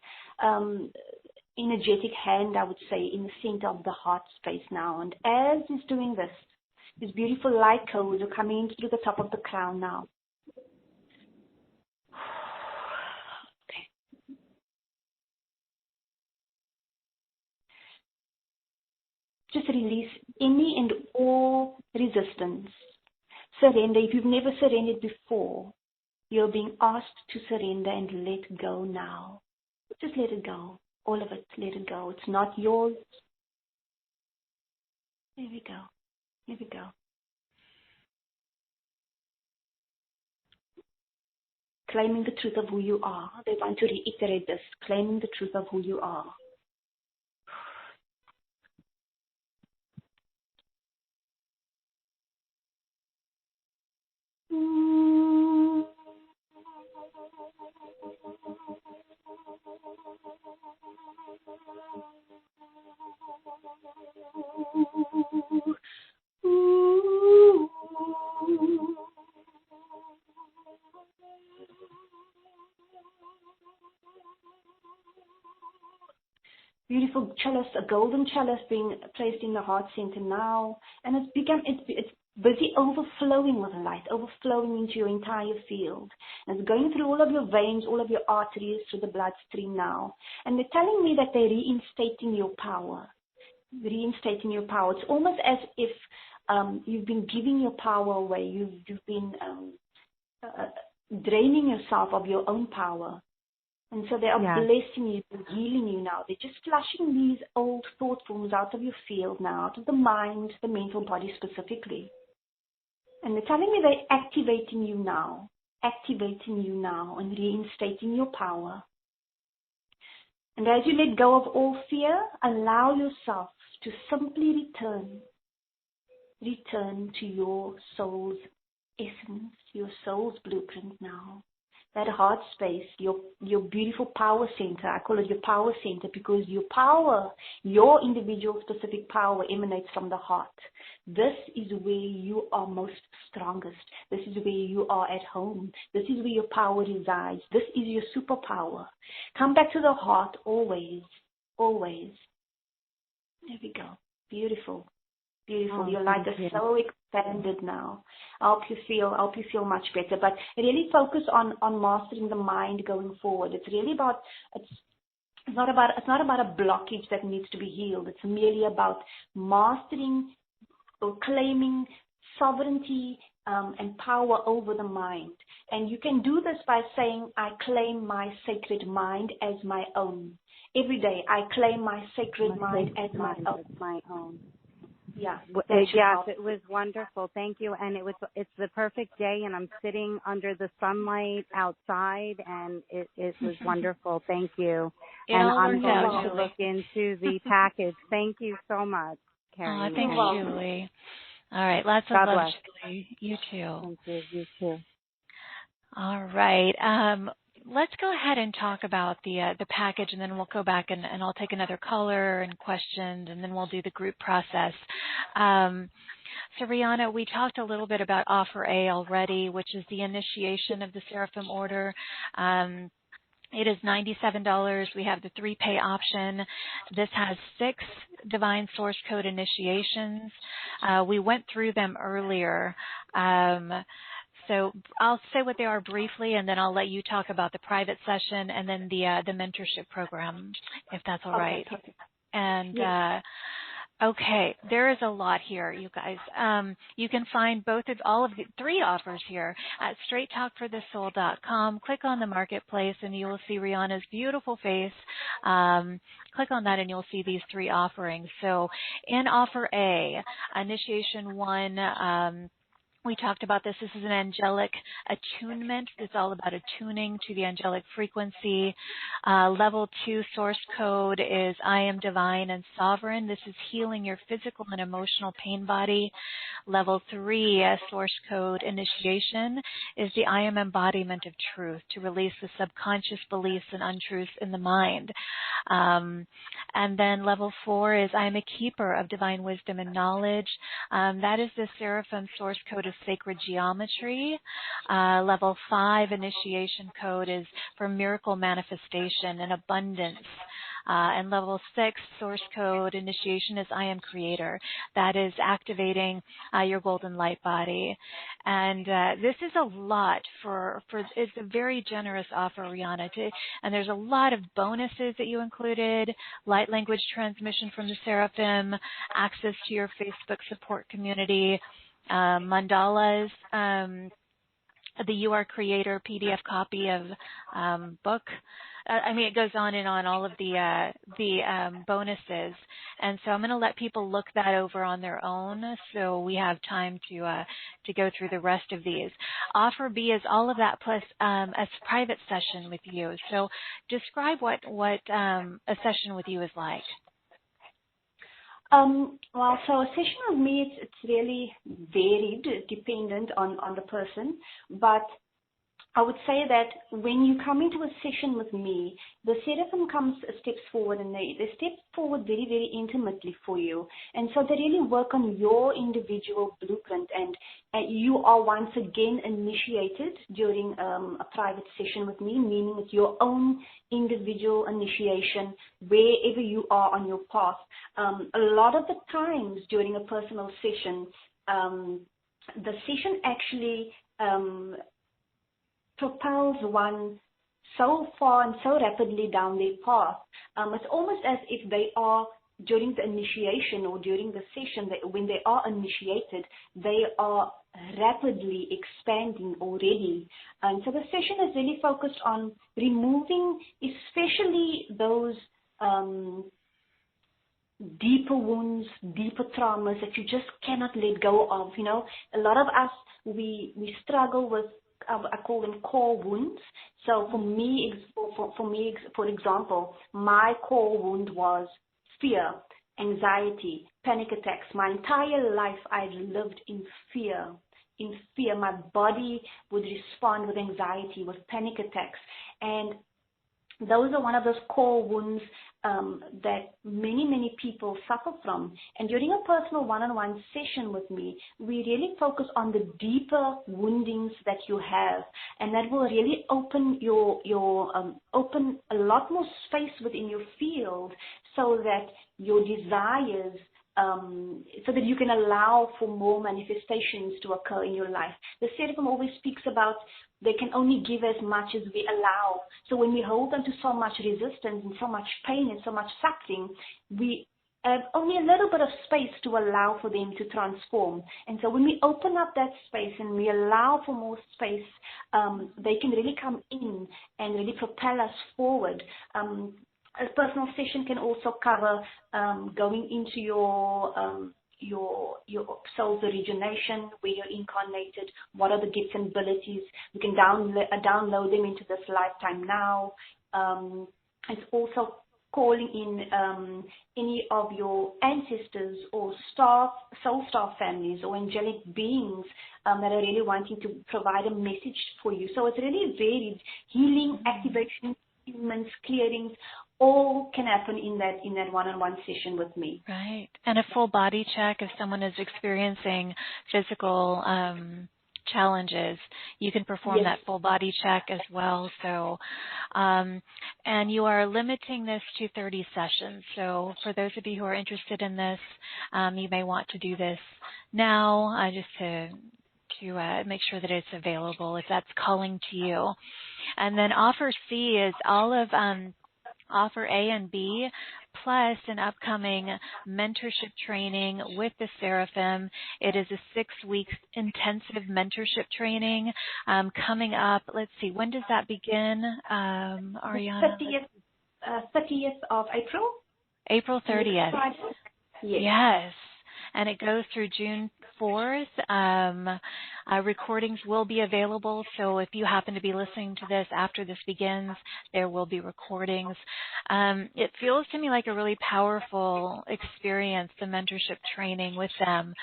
energetic hand, I would say, in the center of the heart space now. And as he's doing this, these beautiful light codes are coming through the top of the crown now. Just release any and all resistance. Surrender. If you've never surrendered before, you're being asked to surrender and let go now. Just let it go. All of it, let it go. It's not yours. There we go. There we go. Claiming the truth of who you are. They want to reiterate this. Claiming the truth of who you are. Beautiful chalice, a golden chalice being placed in the heart center now, and it's busy overflowing with light, overflowing into your entire field. And it's going through all of your veins, all of your arteries, through the bloodstream now. And they're telling me that they're reinstating your power. Reinstating your power. It's almost as if you've been giving your power away. You've been draining yourself of your own power. And so they are blessing you, healing you now. They're just flushing these old thought forms out of your field now, out of the mind, the mental body specifically. And they're telling me they're activating you now and reinstating your power. And as you let go of all fear, allow yourself to simply return to your soul's essence, your soul's blueprint now. That heart space, your beautiful power center. I call it your power center because your power, your individual specific power emanates from the heart. This is where you are most strongest. This is where you are at home. This is where your power resides. This is your superpower. Come back to the heart always, always. There we go. Beautiful. Beautiful. Your light is so expanded now. I hope you feel much better. But really focus on mastering the mind going forward. It's really about it's not about a blockage that needs to be healed. It's merely about mastering or claiming sovereignty and power over the mind. And you can do this by saying, I claim my sacred mind as my own. Every day, I claim my sacred mind as my own. Yeah. Yes, it was wonderful. Thank you. And it's the perfect day, and I'm sitting under the sunlight outside, and it was wonderful. Thank you. And I'm going to look into the package. Thank you so much, Carrie. Oh, thanks, Julie. All right. Lots of love, Julie. You too. Thank you. You too. All right. Let's go ahead and talk about the package, and then we'll go back and I'll take another caller and questions, and then we'll do the group process. So, Rihanna, we talked a little bit about Offer A already, which is the initiation of the Seraphim Order. It is $97. We have the 3-pay option. This has 6 divine source code initiations. We went through them earlier. So I'll say what they are briefly, and then I'll let you talk about the private session and then the mentorship program, if that's all right. Okay. And Yes. okay, there is a lot here, you guys. You can find all of the 3 offers here at straighttalkforthesoul.com. Click on the marketplace, and you will see Rihanna's beautiful face. Click on that, and you'll see these 3 offerings. So in offer A, initiation 1, we talked about this. This is an angelic attunement. It's all about attuning to the angelic frequency. Level 2 source code is I am divine and sovereign. This is healing your physical and emotional pain body. Level 3 source code initiation is the I am embodiment of truth, to release the subconscious beliefs and untruths in the mind. And then level 4 is I am a keeper of divine wisdom and knowledge. That is the Seraphim source code of sacred geometry. Level 5 initiation code is for miracle manifestation and abundance. And level 6 source code initiation is I am creator. That is activating your golden light body. And this is a lot it's a very generous offer, Rihanna. And there's a lot of bonuses that you included: light language transmission from the Seraphim, access to your Facebook support community, mandalas, the You Are Creator PDF copy of book. It goes on and on, all of the bonuses. And so I'm going to let people look that over on their own, so we have time to go through the rest of these. Offer B is all of that plus a private session with you. So describe what a session with you is like. Well, so a session with me, it's really varied, dependent on the person, but I would say that when you come into a session with me, the Seraphim steps forward, and they step forward very, very intimately for you. And so they really work on your individual blueprint, and you are once again initiated during a private session with me, meaning it's your own individual initiation wherever you are on your path. A lot of the times during a personal session, the session actually propels one so far and so rapidly down their path. It's almost as if they are, during the initiation or during the session, when they are initiated, they are rapidly expanding already. And so the session is really focused on removing especially those deeper wounds, deeper traumas that you just cannot let go of. You know, a lot of us, we struggle with, I call them core wounds. So for example, my core wound was fear, anxiety, panic attacks. My entire life I've lived in fear. In fear, my body would respond with anxiety, with panic attacks. And those are one of those core wounds that many people suffer from. And during a personal one-on-one session with me, we really focus on the deeper woundings that you have, and that will really open open a lot more space within your field, so that your desires, so that you can allow for more manifestations to occur in your life. The Seraphim always speaks about they can only give as much as we allow. So when we hold on to so much resistance and so much pain and so much suffering, we have only a little bit of space to allow for them to transform. And so when we open up that space and we allow for more space, they can really come in and really propel us forward. A personal session can also cover going into your soul's origination, where you're incarnated, what are the gifts and abilities. You can download them into this lifetime now. It's also calling in any of your ancestors or soul star families or angelic beings that are really wanting to provide a message for you. So it's really varied. Healing, activation, humans, clearings, all can happen in that one-on-one session with me. Right. And a full body check if someone is experiencing physical challenges, you can perform Yes. that full body check as well. So, and you are limiting this to 30 sessions. So for those of you who are interested in this, you may want to do this now, just to make sure that it's available if that's calling to you. And then offer C is all of offer A and B, plus an upcoming mentorship training with the Seraphim. It is a 6-week intensive mentorship training coming up. Let's see, when does that begin, Rihanna? 30th of April. April 30th. Yes. Yes. And it goes through June 4th. Recordings will be available, so if you happen to be listening to this after this begins, there will be recordings. It feels to me like a really powerful experience, the mentorship training with them.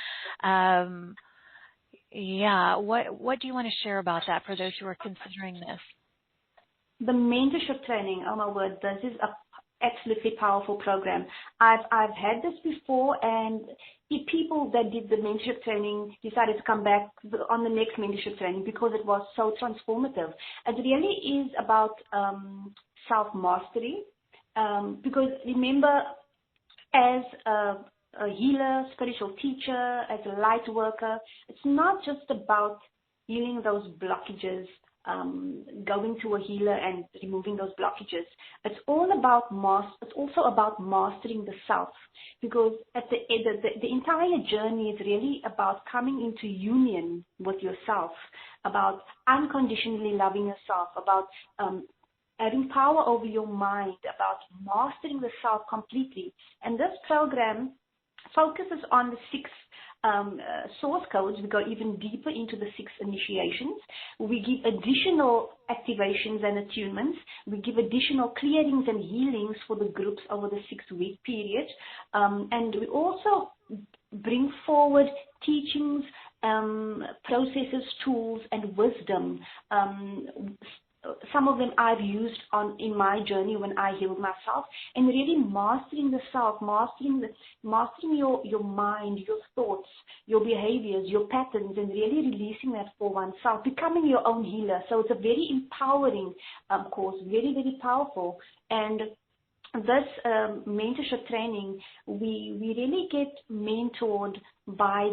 What do you want to share about that for those who are considering this? The mentorship training, oh my word, this is a absolutely powerful program. I've had this before, and the people that did the mentorship training decided to come back on the next mentorship training because it was so transformative. It really is about self-mastery, because remember, as a healer, spiritual teacher, as a light worker, it's not just about healing those blockages, going to a healer and removing those blockages. It's all about it's also about mastering the self, because at the entire journey is really about coming into union with yourself, about unconditionally loving yourself, about having power over your mind, about mastering the self completely. And this program focuses on the 6 source codes. We go even deeper into the 6 initiations. We give additional activations and attunements. We give additional clearings and healings for the groups over the 6-week period. And we also bring forward teachings, processes, tools, and wisdom. Some of them I've used in my journey when I healed myself, and really mastering the self, mastering your mind, your thoughts, your behaviors, your patterns, and really releasing that for oneself, becoming your own healer. So it's a very empowering course, very, very powerful. And this mentorship training, we really get mentored by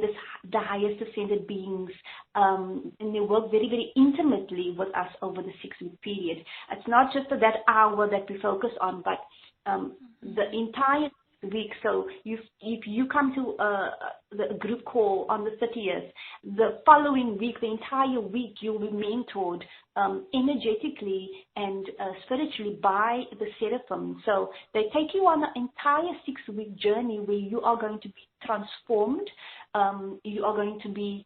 the highest ascended beings, and they work very, very intimately with us over the 6-week period. It's not just that hour that we focus on, but the entire week. So if you come to the group call on the 30th, the following week, the entire week, you'll be mentored energetically and spiritually by the Seraphim. So they take you on an entire 6-week journey where you are going to be transformed. You are going to be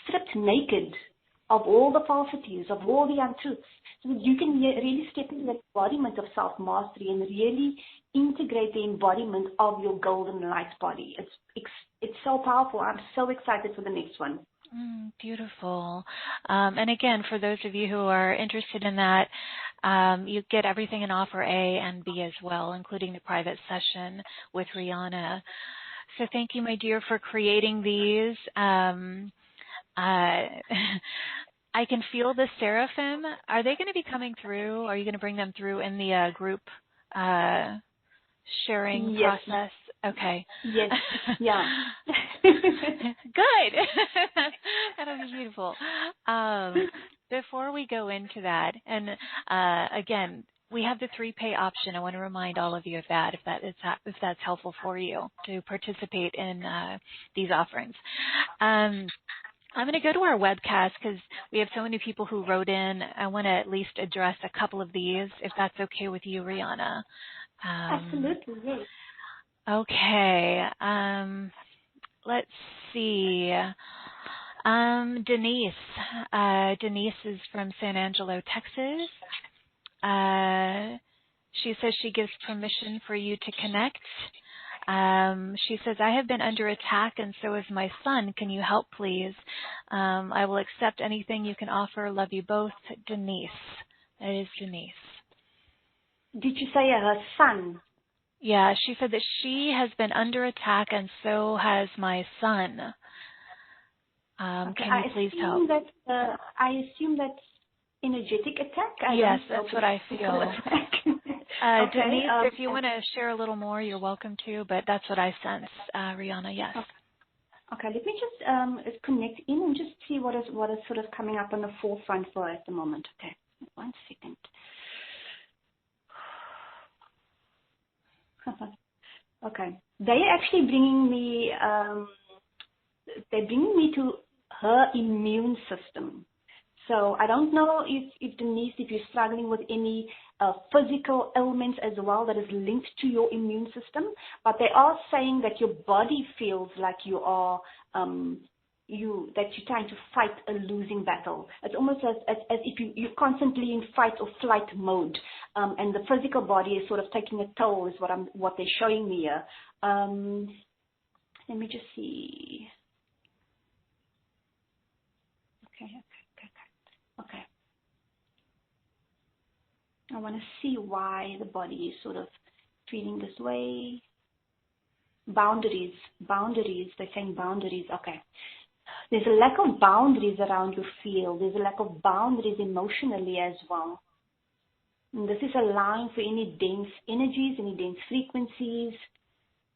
stripped naked of all the falsities, of all the untruths, so that you can really step into the embodiment of self-mastery and really integrate the embodiment of your golden light body. It's so powerful. I'm so excited for the next one. Beautiful. And again, for those of you who are interested in that, you get everything in offer A and B as well, including the private session with Rihanna. So thank you, my dear, for creating these. I can feel the Seraphim. Are they going to be coming through? Are you going to bring them through in the group sharing process? Okay. Yes. Yeah. Good. That'll be beautiful. Before we go into that, and again, we have the 3-pay option. I want to remind all of you of that, if that's helpful for you to participate in these offerings. I'm going to go to our webcast because we have so many people who wrote in. I want to at least address a couple of these, if that's okay with you, Rihanna. Absolutely, yes. Okay. Let's see. Denise. Denise is from San Angelo, Texas. She says she gives permission for you to connect. She says, I have been under attack and so is my son. Can you help, please? I will accept anything you can offer. Love you both. Denise. That is Denise. Did you say her son? Yeah, she said that she has been under attack and so has my son. Okay. Can you please help? I assume that's energetic attack. Yes, that's what I feel. Okay, Denise, if you want to share a little more, you're welcome to, but that's what I sense, Rihanna, yes. Okay, let me just connect in and just see what is sort of coming up on the forefront for at the moment. Okay, 1 second. Okay, they're actually bringing me. They're bringing me to her immune system. So I don't know if Denise, if you're struggling with any physical ailments as well that is linked to your immune system, but they are saying that your body feels like you are that you're trying to fight a losing battle. It's almost as if you're constantly in fight or flight mode, and the physical body is sort of taking a toll. Is what they're showing me here. Let me just see. Okay. I want to see why the body is sort of feeling this way. Boundaries. They're saying boundaries. Okay. There's a lack of boundaries around your field. There's a lack of boundaries emotionally as well. And this is allowing for any dense energies, any dense frequencies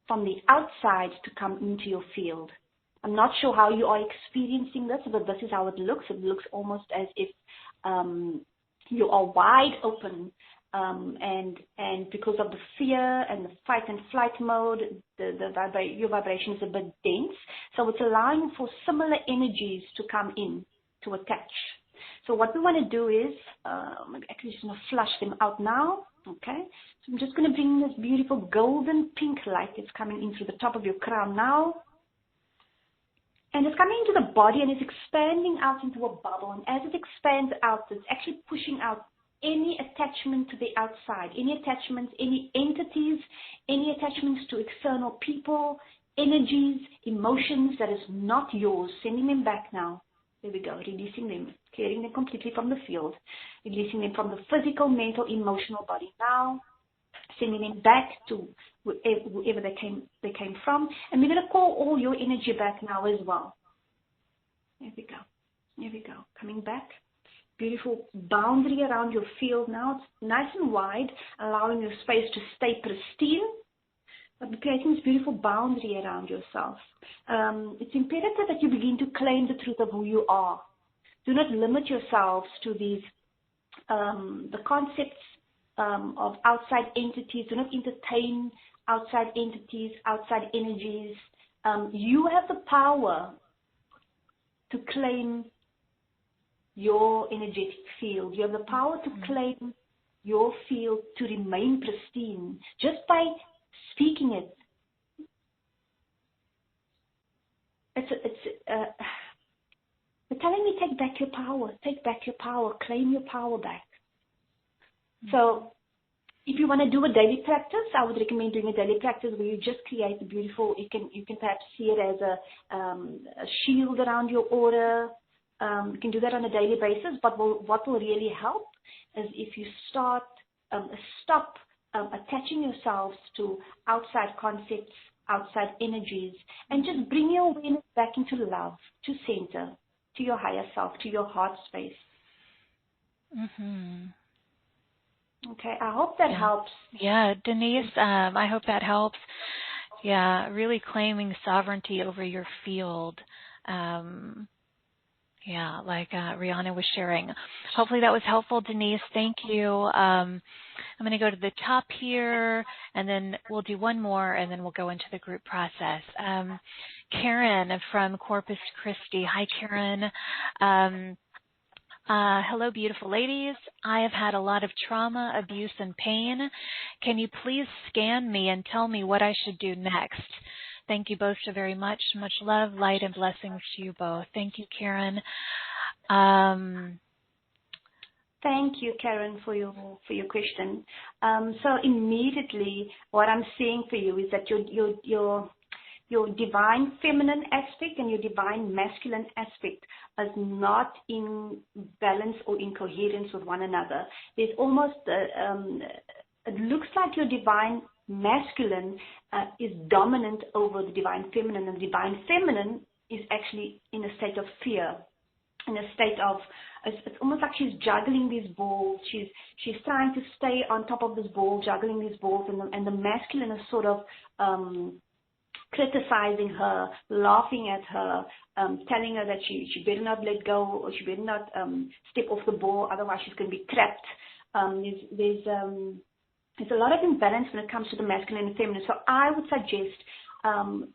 from the outside to come into your field. I'm not sure how you are experiencing this, but this is how it looks. It looks almost as if you are wide open, and because of the fear and the fight and flight mode, your vibration is a bit dense. So it's allowing for similar energies to come in, to attach. So what we want to do is, I'm actually just going to flush them out now. Okay, so I'm just going to bring this beautiful golden pink light. It's coming in through the top of your crown now. And it's coming into the body and it's expanding out into a bubble. And as it expands out, it's actually pushing out any attachment to the outside, any attachments, any entities, any attachments to external people, energies, emotions that is not yours, sending them back now. There we go, releasing them, clearing them completely from the field, releasing them from the physical, mental, emotional body now, sending them back to wherever they came from. And we're going to call all your energy back now as well. There we go. Coming back. Beautiful boundary around your field now. It's nice and wide, allowing your space to stay pristine, but creating this beautiful boundary around yourself. It's imperative that you begin to claim the truth of who you are. Do not limit yourselves to these the concepts of outside entities. Do not entertain outside entities, outside energies. You have the power to claim your energetic field. You have the power to claim your field to remain pristine just by speaking it. They're telling me take back your power, claim your power back. So if you want to do a daily practice, I would recommend doing a daily practice where you just create a beautiful, you can perhaps see it as a shield around your aura. You can do that on a daily basis, but what will really help is if you stop attaching yourselves to outside concepts, outside energies, and just bring your awareness back into love, to center, to your higher self, to your heart space. Mm-hmm. Okay, I hope that helps. Yeah, Denise, I hope that helps. Yeah, really claiming sovereignty over your field. Yeah, like Rihanna was sharing. Hopefully that was helpful, Denise. Thank you. I'm going to go to the top here, and then we'll do one more, and then we'll go into the group process. Karen from Corpus Christi. Hi, Karen. Hello, beautiful ladies. I have had a lot of trauma, abuse, and pain. Can you please scan me and tell me what I should do next? Thank you both so very much. Much love, light, and blessings to you both. Thank you, Karen. Thank you, Karen, for your question. So immediately, what I'm seeing for you is that your divine feminine aspect and your divine masculine aspect is not in balance or in coherence with one another. There's almost it looks like your divine masculine is dominant over the divine feminine, and the divine feminine is actually in a state of fear, in a state of, it's almost like she's juggling these balls. She's trying to stay on top of this ball, juggling these balls, and the masculine is sort of criticizing her, laughing at her, telling her that she better not let go, or she better not step off the ball, otherwise she's going to be trapped. There's a lot of imbalance when it comes to the masculine and feminine. So I would suggest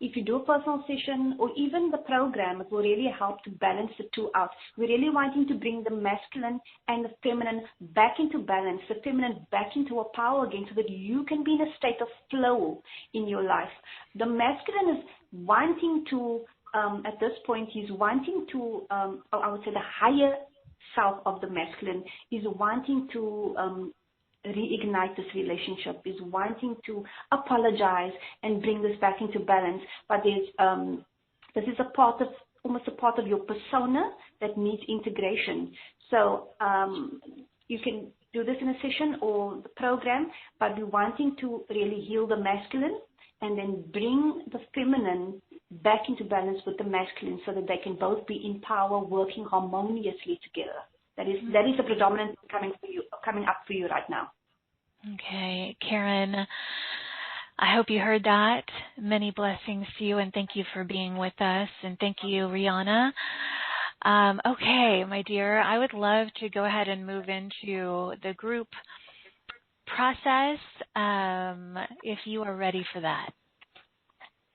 if you do a personal session or even the program, it will really help to balance the two out. We're really wanting to bring the masculine and the feminine back into balance, the feminine back into a power again, so that you can be in a state of flow in your life. The masculine is wanting to, at this point, he's wanting to, I would say the higher self of the masculine is wanting to reignite this relationship, is wanting to apologize and bring this back into balance. But there's this is a part of, almost a part of your persona that needs integration. So you can do this in a session or the program, but we're wanting to really heal the masculine and then bring the feminine back into balance with the masculine, so that they can both be in power, working harmoniously together. That is the predominant coming up for you right now. Okay, Karen, I hope you heard that. Many blessings to you, and thank you for being with us, and thank you, Rihanna. Okay, my dear, I would love to go ahead and move into the group process, if you are ready for that.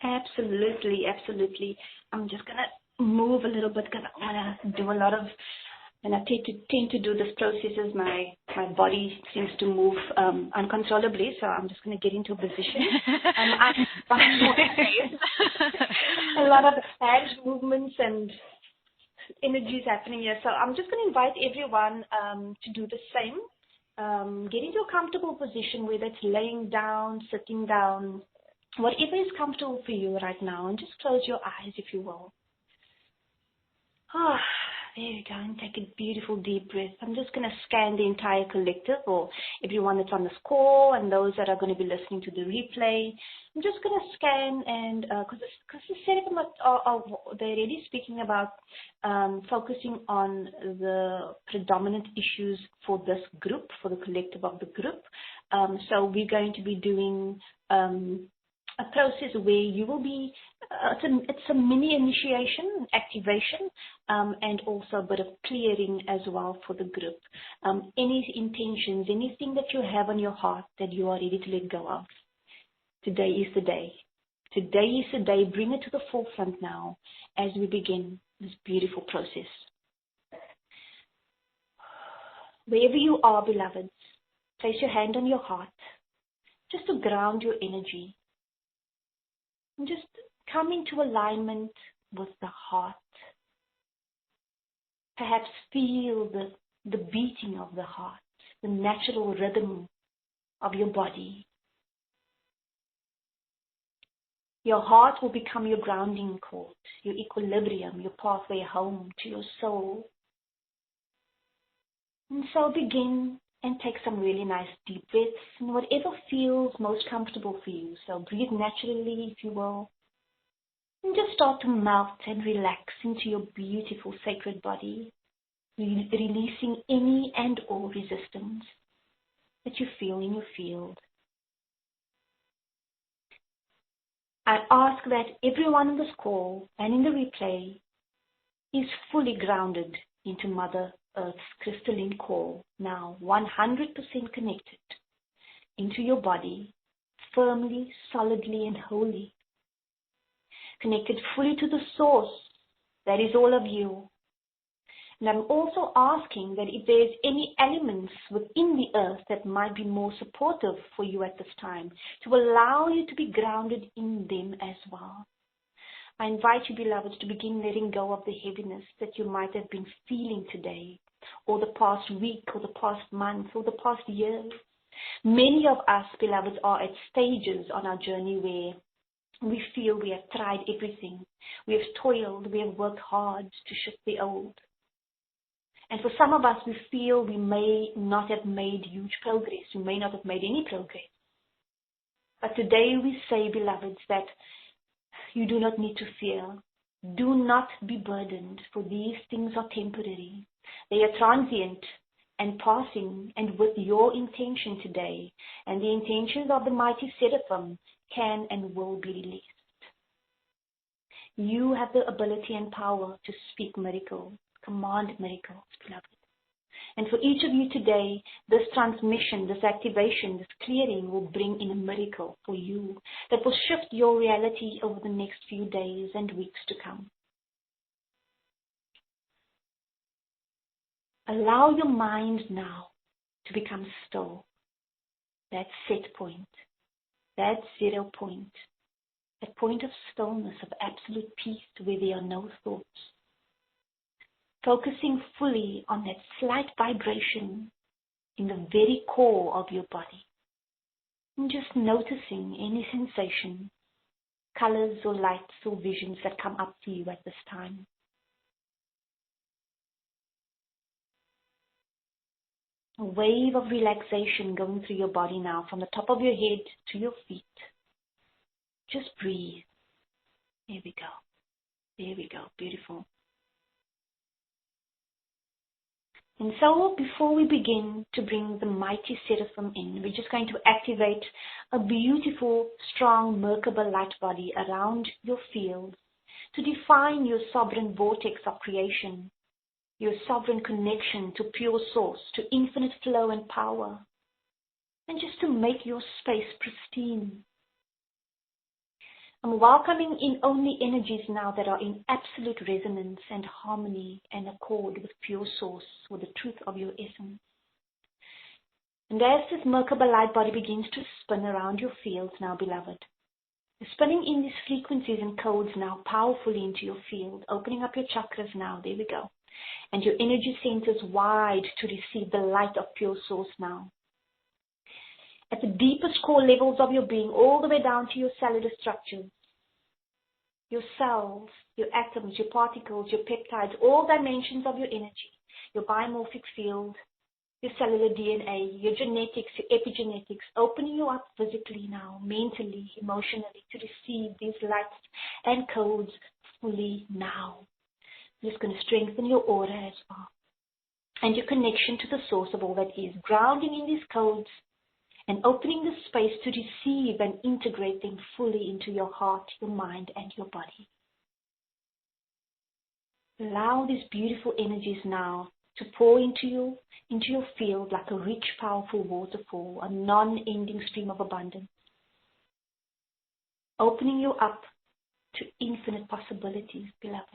Absolutely, absolutely. I'm just going to move a little bit because I want to do a lot of, and I tend to do this process as my body seems to move uncontrollably, so I'm just going to get into a position. A lot of hand movements and energies happening here, so I'm just going to invite everyone to do the same. Get into a comfortable position, whether it's laying down, sitting down, whatever is comfortable for you right now, and just close your eyes if you will. There you go, and take a beautiful deep breath. I'm just going to scan the entire collective, or everyone that's on this call and those that are going to be listening to the replay. I'm just going to scan, and because the Seraphim are they're really speaking about focusing on the predominant issues for this group, for the collective of the group. So we're going to be doing a process where you will be, it's a mini initiation, activation, and also a bit of clearing as well for the group. Any intentions, anything that you have on your heart that you are ready to let go of, today is the day. Today is the day. Bring it to the forefront now as we begin this beautiful process. Wherever you are, beloveds, place your hand on your heart just to ground your energy. And just come into alignment with the heart. Perhaps feel the beating of the heart, the natural rhythm of your body. Your heart will become your grounding cord, your equilibrium, your pathway home to your soul. And so begin and take some really nice deep breaths, and whatever feels most comfortable for you. So breathe naturally, if you will. And just start to melt and relax into your beautiful sacred body, releasing any and all resistance that you feel in your field. I ask that everyone on this call and in the replay is fully grounded into Mother Earth's crystalline core, now 100% connected into your body, firmly, solidly, and wholly. Connected fully to the source that is all of you. And I'm also asking that if there's any elements within the earth that might be more supportive for you at this time, to allow you to be grounded in them as well. I invite you, beloveds, to begin letting go of the heaviness that you might have been feeling today, or the past week, or the past month, or the past year. Many of us, beloveds, are at stages on our journey where we feel we have tried everything. We have toiled, we have worked hard to shift the old. And for some of us, we feel we may not have made huge progress. We may not have made any progress. But today we say, beloveds, that you do not need to fear. Do not be burdened, for these things are temporary. They are transient and passing, and with your intention today and the intentions of the mighty Seraphim can and will be released. You have the ability and power to speak miracles, command miracles, beloved. And for each of you today, this transmission, this activation, this clearing will bring in a miracle for you that will shift your reality over the next few days and weeks to come. Allow your mind now to become still. That set point, that 0 point, that point of stillness, of absolute peace where there are no thoughts. Focusing fully on that slight vibration in the very core of your body. And just noticing any sensation, colors or lights or visions that come up for you at this time. A wave of relaxation going through your body now, from the top of your head to your feet. Just breathe. There we go. There we go. Beautiful. And so before we begin to bring the mighty Seraphim in, we're just going to activate a beautiful, strong Merkaba light body around your field to define your sovereign vortex of creation, your sovereign connection to pure source, to infinite flow and power, and just to make your space pristine. I'm welcoming in only energies now that are in absolute resonance and harmony and accord with pure source, with the truth of your essence. And as this Merkaba light body begins to spin around your fields now, beloved, you're spinning in these frequencies and codes now powerfully into your field, opening up your chakras now. There we go. And your energy centers wide to receive the light of pure source now. At the deepest core levels of your being, all the way down to your cellular structures, your cells, your atoms, your particles, your peptides, all dimensions of your energy, your biomorphic field, your cellular DNA, your genetics, your epigenetics, opening you up physically now, mentally, emotionally, to receive these lights and codes fully now. I'm just going to strengthen your aura as well. And your connection to the source of all that is, grounding in these codes and opening the space to receive and integrate them fully into your heart, your mind, and your body. Allow these beautiful energies now to pour into your field like a rich, powerful waterfall, a non-ending stream of abundance, opening you up to infinite possibilities, beloved.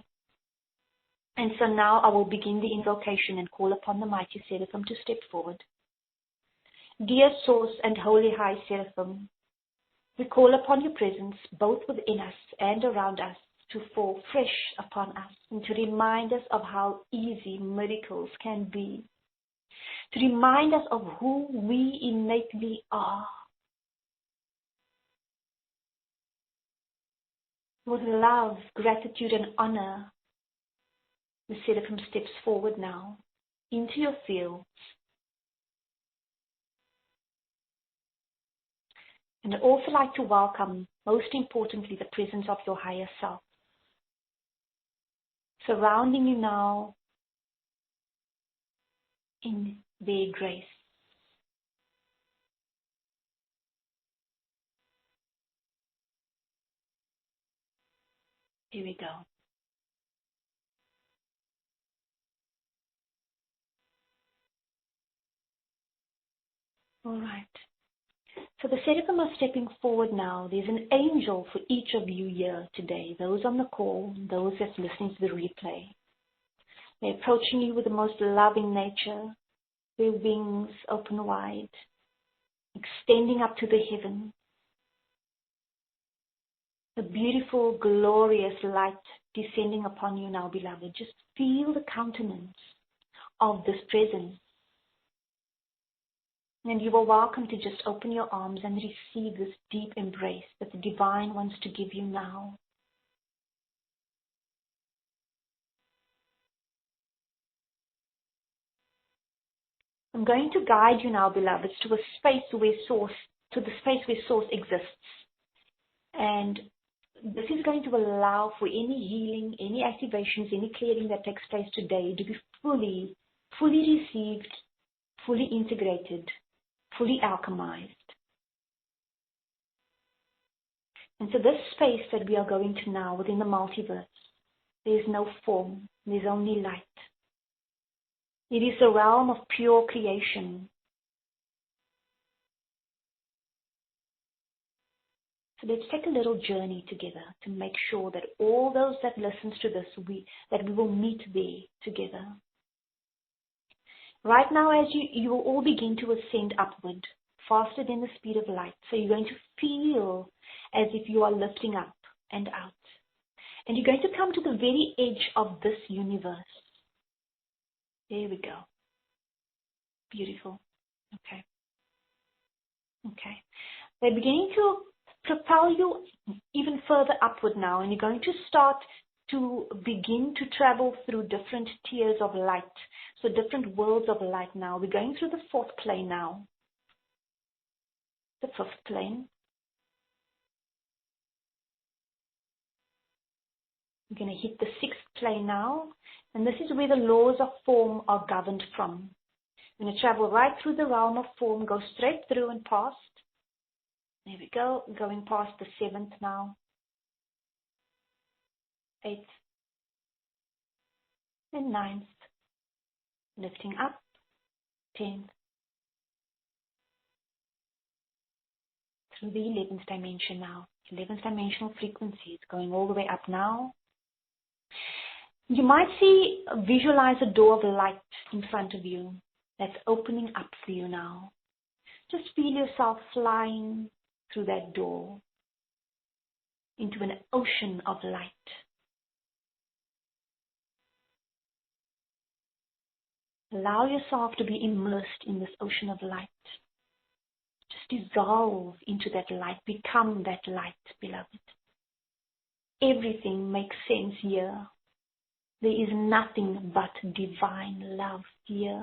And so now I will begin the invocation and call upon the mighty Seraphim to step forward. Dear Source and Holy High Seraphim, we call upon your presence both within us and around us to fall fresh upon us and to remind us of how easy miracles can be, to remind us of who we innately are. With love, gratitude, and honor, the Seraphim steps forward now into your fields. And I'd also like to welcome, most importantly, the presence of your higher self, surrounding you now in their grace. Here we go. All right. So the Seraphim are stepping forward now. There's an angel for each of you here today, those on the call, those that's listening to the replay. They're approaching you with the most loving nature, their wings open wide, extending up to the heaven. A beautiful, glorious light descending upon you now, beloved. Just feel the countenance of this presence. And you are welcome to just open your arms and receive this deep embrace that the Divine wants to give you now. I'm going to guide you now, beloveds, to the space where Source exists. And this is going to allow for any healing, any activations, any clearing that takes place today to be fully received, fully integrated, fully alchemized. And so this space that we are going to now within the multiverse, there is no form, there's only light. It is a realm of pure creation. So let's take a little journey together to make sure that all those that listens to this, that we will meet there together. Right now, as you will all begin to ascend upward, faster than the speed of light. So you're going to feel as if you are lifting up and out. And you're going to come to the very edge of this universe. There we go. Beautiful. Okay. They're beginning to propel you even further upward now, and you're going to start to begin to travel through different tiers of light. So different worlds of light now. We're going through the 4th plane now. The 5th plane. We're going to hit the 6th plane now. And this is where the laws of form are governed from. We're going to travel right through the realm of form, go straight through and past. There we go, going past the 7th now. 8th. And 9th. Lifting up. 10th. Through the 11th dimension now. 11th dimensional frequencies going all the way up now. You might visualize a door of light in front of you that's opening up for you now. Just feel yourself flying through that door into an ocean of light. Allow yourself to be immersed in this ocean of light. Just dissolve into that light, become that light, beloved. Everything makes sense here. There is nothing but divine love here.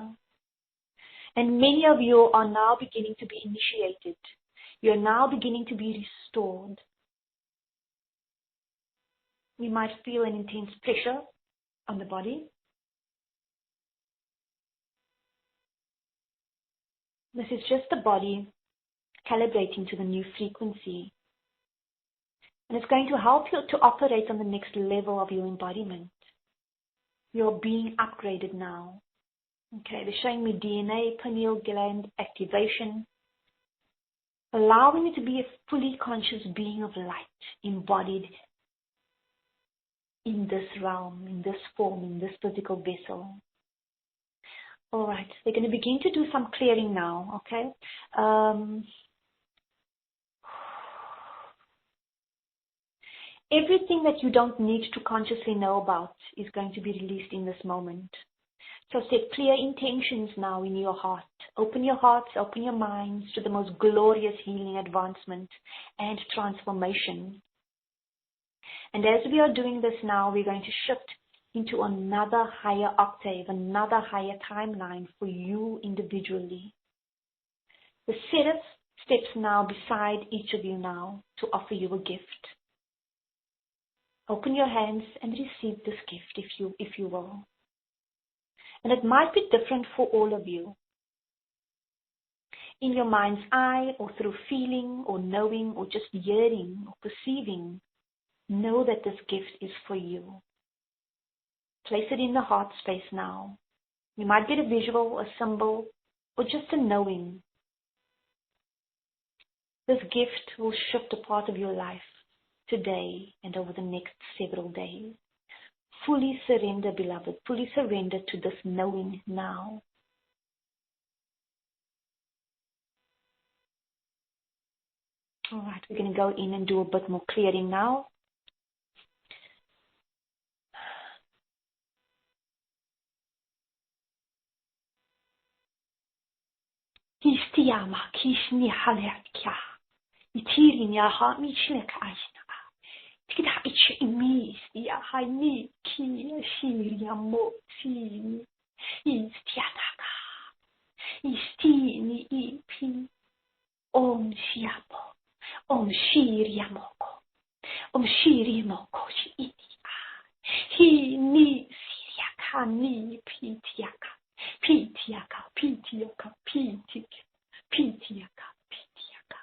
And many of you are now beginning to be initiated. You're now beginning to be restored. You might feel an intense pressure on the body. This is just the body calibrating to the new frequency. And it's going to help you to operate on the next level of your embodiment. You're being upgraded now. Okay, they're showing me DNA, pineal gland activation, allowing you to be a fully conscious being of light, embodied in this realm, in this form, in this physical vessel. All right, they're going to begin to do some clearing now, okay? Everything that you don't need to consciously know about is going to be released in this moment. So set clear intentions now in your heart. Open your hearts, open your minds to the most glorious healing, advancement, and transformation. And as we are doing this now, we're going to shift into another higher octave, another higher timeline for you individually. The Seraph steps now beside each of you now to offer you a gift. Open your hands and receive this gift if you will. And it might be different for all of you. In your mind's eye, or through feeling, or knowing, or just hearing, or perceiving, know that this gift is for you. Place it in the heart space now. You might get a visual, a symbol, or just a knowing. This gift will shift a part of your life today and over the next several days. Fully surrender, beloved. Fully surrender to this knowing now. All right, we're going to go in and do a bit more clearing now. Kistiyama kishni halakya. Itiri ya ha michlek aina. Tikda ich imis ya hani ki shiria mo si. Istiataka. Istini ipi. Om shiapo. Om shiria moko. Om Shirimo koshi itia. He ni siriaka ni pitiaka. Pitiaka, pitiaka, pitiaka, pitiaka, pitiaka.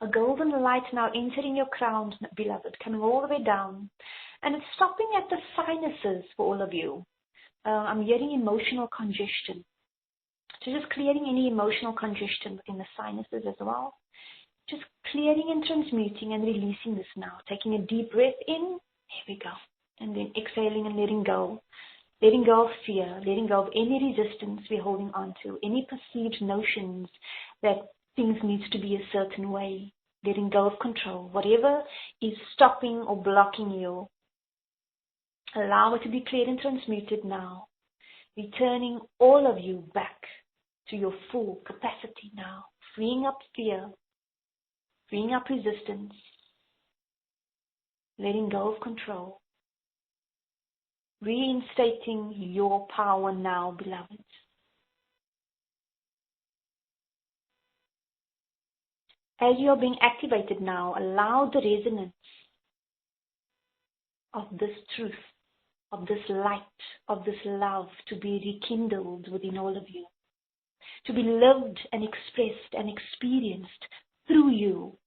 A golden light now entering your crown, beloved, coming all the way down. And it's stopping at the sinuses for all of you. I'm hearing emotional congestion. So just clearing any emotional congestion within the sinuses as well. Just clearing and transmuting and releasing this now. Taking a deep breath in. Here we go. And then exhaling and letting go. Letting go of fear. Letting go of any resistance we're holding on to. Any perceived notions that things need to be a certain way. Letting go of control. Whatever is stopping or blocking you, allow it to be cleared and transmuted now. Returning all of you back to your full capacity now. Freeing up fear. Freeing up resistance. Letting go of control. Reinstating your power now, beloveds. As you are being activated now, allow the resonance of this truth, of this light, of this love to be rekindled within all of you. To be lived and expressed and experienced through you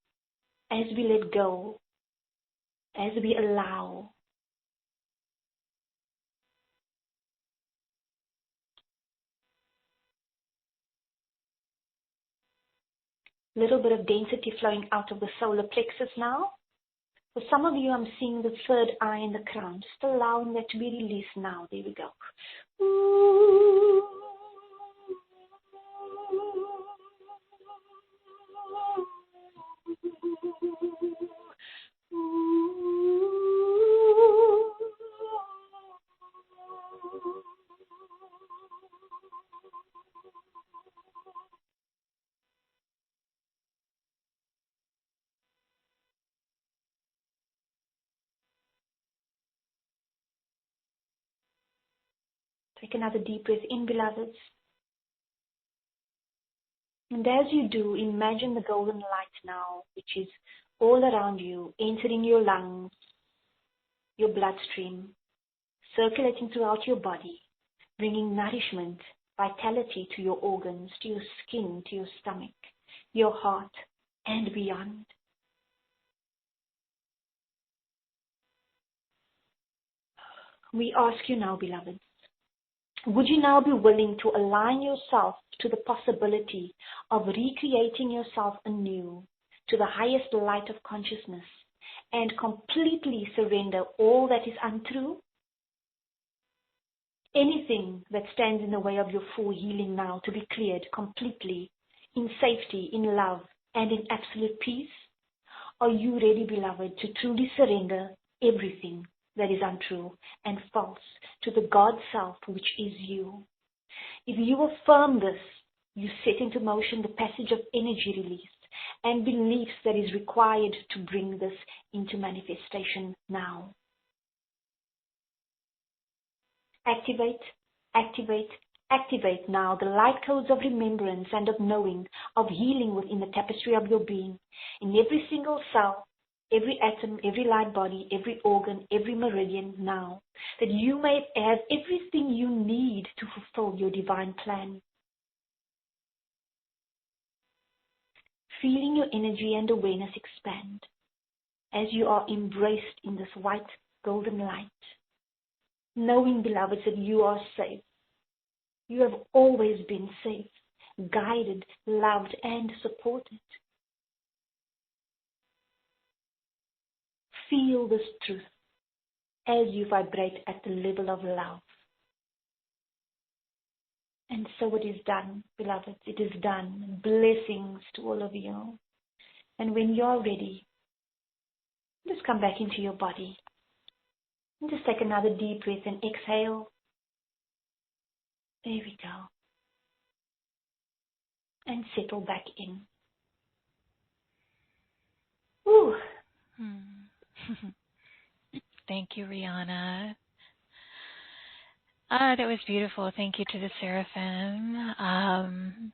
as we let go, as we allow. Little bit of density flowing out of the solar plexus now. For some of you, I'm seeing the third eye in the crown. Just allowing that to be released now. There we go. Take another deep breath in, beloveds. And as you do, imagine the golden light now, which is all around you, entering your lungs, your bloodstream, circulating throughout your body, bringing nourishment, vitality to your organs, to your skin, to your stomach, your heart, and beyond. We ask you now, beloveds, would you now be willing to align yourself to the possibility of recreating yourself anew to the highest light of consciousness and completely surrender all that is untrue? Anything that stands in the way of your full healing now to be cleared completely, in safety, in love, and in absolute peace? Are you ready, beloved, to truly surrender everything that is untrue and false to the God Self, which is you? If you affirm this, you set into motion the passage of energy release and beliefs that is required to bring this into manifestation now. Activate, activate, activate now the light codes of remembrance and of knowing, of healing within the tapestry of your being, in every single cell, every atom, every light body, every organ, every meridian now, that you may have everything you need to fulfill your divine plan. Feeling your energy and awareness expand as you are embraced in this white golden light. Knowing, beloveds, that you are safe. You have always been safe, guided, loved, and supported. feel this truth as you vibrate at the level of love. And so it is done, beloveds. It is done. Blessings to all of you. And when you're ready, just come back into your body. And just take another deep breath and exhale. There we go. And settle back in. Ooh. Thank you, Rihanna. That was beautiful. Thank you to the Seraphim.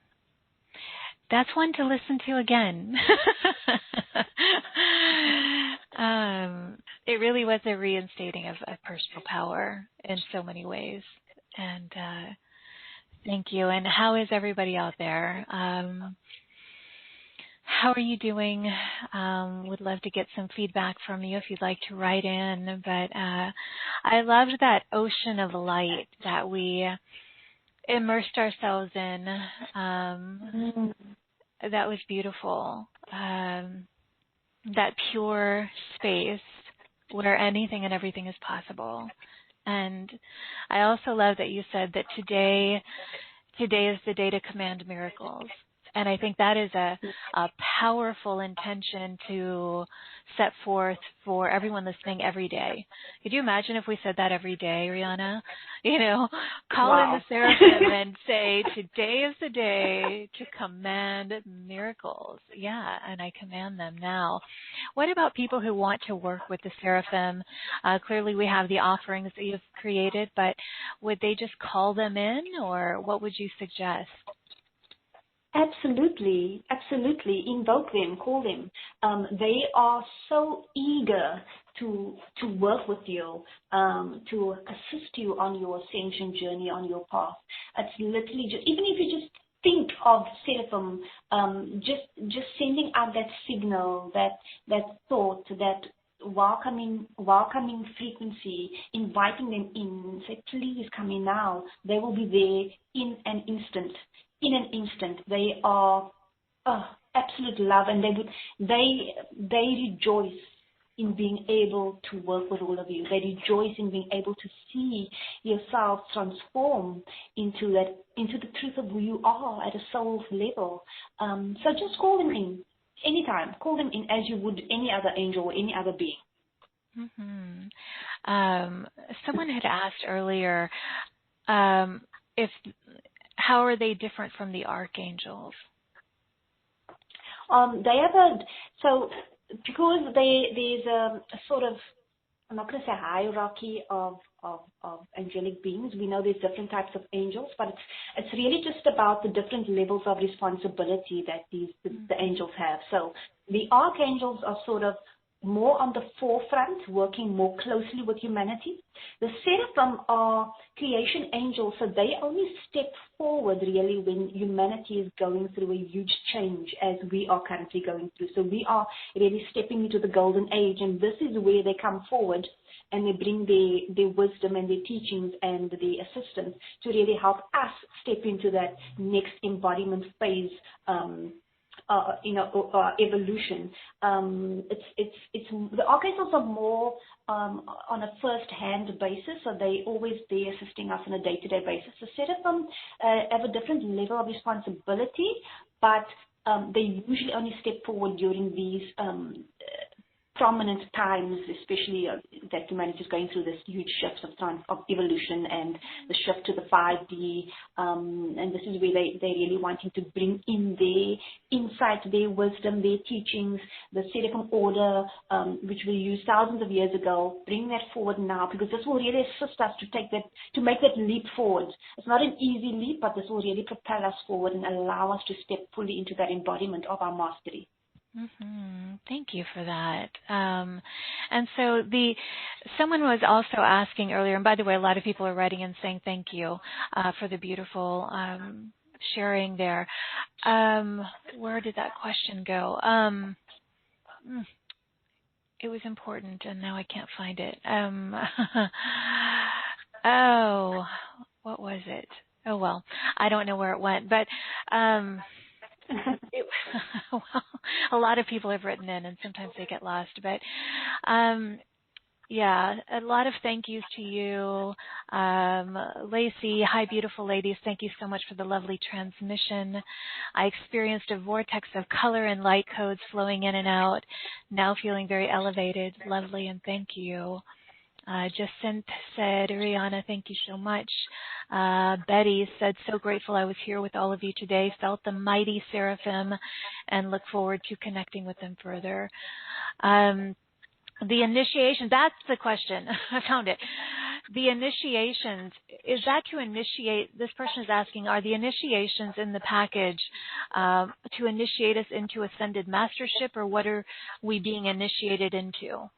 That's one to listen to again. It really was a reinstating of personal power in so many ways. And thank you. And how is everybody out there? How are you doing? Would love to get some feedback from you if you'd like to write in. But I loved that ocean of light that we immersed ourselves in. That was beautiful. That pure space where anything and everything is possible. And I also love that you said that today is the day to command miracles. And I think that is a powerful intention to set forth for everyone listening every day. Could you imagine if we said that every day, Rihanna? You know, call in the Seraphim and say, today is the day to command miracles. Yeah, and I command them now. What about people who want to work with the Seraphim? Clearly we have the offerings that you've created, but would they just call them in, or what would you suggest? Absolutely, absolutely. Invoke them, call them. They are so eager to work with you, to assist you on your ascension journey, on your path. It's literally just, even if you just think of Seraphim, just sending out that signal, that thought, that welcoming frequency, inviting them in, say, please come in now. They will be there in an instant. In an instant, they are absolute love, and they rejoice in being able to work with all of you. They rejoice in being able to see yourself transform into the truth of who you are at a soul level. So just call them in anytime. Call them in as you would any other angel or any other being. Mm-hmm. Someone had asked earlier how are they different from the archangels? They have because there's a sort of, I'm not going to say hierarchy of angelic beings. We know there's different types of angels, but it's really just about the different levels of responsibility that the angels have. So the archangels are sort of more on the forefront, working more closely with humanity. The Seraphim are creation angels, so they only step forward really when humanity is going through a huge change, as we are currently going through. So we are really stepping into the golden age, and this is where they come forward and they bring their wisdom and their teachings and their assistance to really help us step into that next embodiment phase, evolution. It's the archangels are more on a first-hand basis, so they always there assisting us on a day-to-day basis. The Seraphim have a different level of responsibility, but they usually only step forward during these prominent times, especially that humanity is going through this huge shift of evolution and the shift to the 5D, and this is where they're really wanting to bring in their insight, their wisdom, their teachings, the Seraphim Order, which we used thousands of years ago. Bring that forward now, because this will really assist us to make that leap forward. It's not an easy leap, but this will really propel us forward and allow us to step fully into that embodiment of our mastery. Mm-hmm. Thank you for that. And so someone was also asking earlier, and by the way, a lot of people are writing in saying thank you for the beautiful sharing there. Where did that question go? It was important, and now I can't find it. What was it? Oh, well, I don't know where it went, but well, A lot of people have written in, and sometimes they get lost. But yeah, a lot of thank yous to you. Lacey, hi, beautiful ladies. Thank you so much for the lovely transmission. I experienced a vortex of color and light codes flowing in and out, now feeling very elevated. Lovely, and thank you. Jacinth said, Rihanna, thank you so much. Betty said, so grateful I was here with all of you today. Felt the mighty Seraphim and look forward to connecting with them further. The initiation, that's the question. I found it. The initiations, is that to initiate, this person is asking, are the initiations in the package to initiate us into ascended mastership, or what are we being initiated into?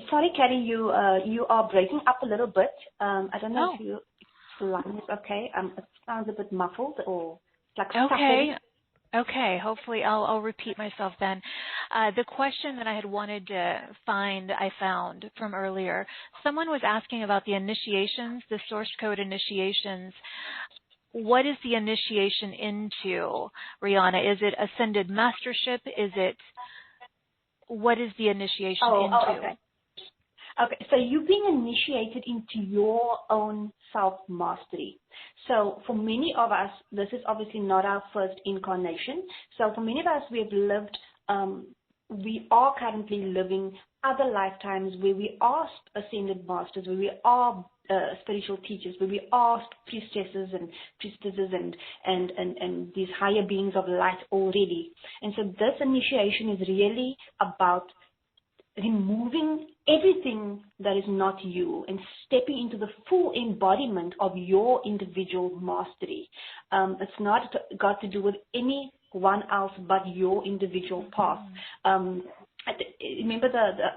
Sorry, Carrie, you are breaking up a little bit. I don't know if the line is okay. It sounds a bit muffled or like okay. Okay, hopefully I'll repeat myself then. The question that I had wanted to find, I found from earlier. Someone was asking about the initiations, the source code initiations. What is the initiation into, Rihanna? Is it ascended mastership? What is the initiation into? Okay. Okay, so you're being initiated into your own self-mastery. So for many of us, this is obviously not our first incarnation. So for many of us, we have lived, we are currently living other lifetimes where we are ascended masters, where we are spiritual teachers, where we are priestesses and priestesses and these higher beings of light already. And so this initiation is really about removing everything that is not you and stepping into the full embodiment of your individual mastery. It's not got to do with anyone else but your individual path. Remember,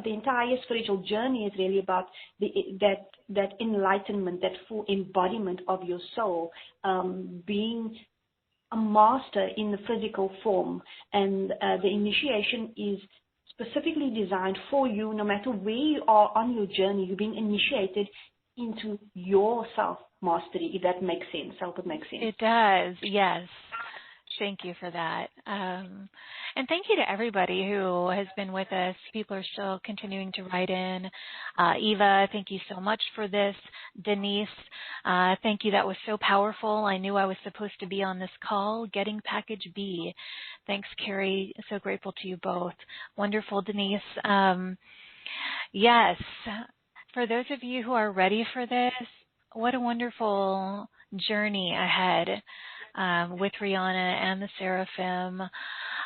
the entire spiritual journey is really about that enlightenment, that full embodiment of your soul, being a master in the physical form. And the initiation is specifically designed for you. No matter where you are on your journey, you're being initiated into your self-mastery, if that makes sense. I hope it makes sense. It does, yes. Thank you for that. And thank you to everybody who has been with us. People are still continuing to write in. Eva, thank you so much for this. Denise, thank you. That was so powerful. I knew I was supposed to be on this call. Getting package B. Thanks, Carrie. So grateful to you both. Wonderful, Denise. Yes, for those of you who are ready for this, what a wonderful journey ahead. With Rihanna and the Seraphim.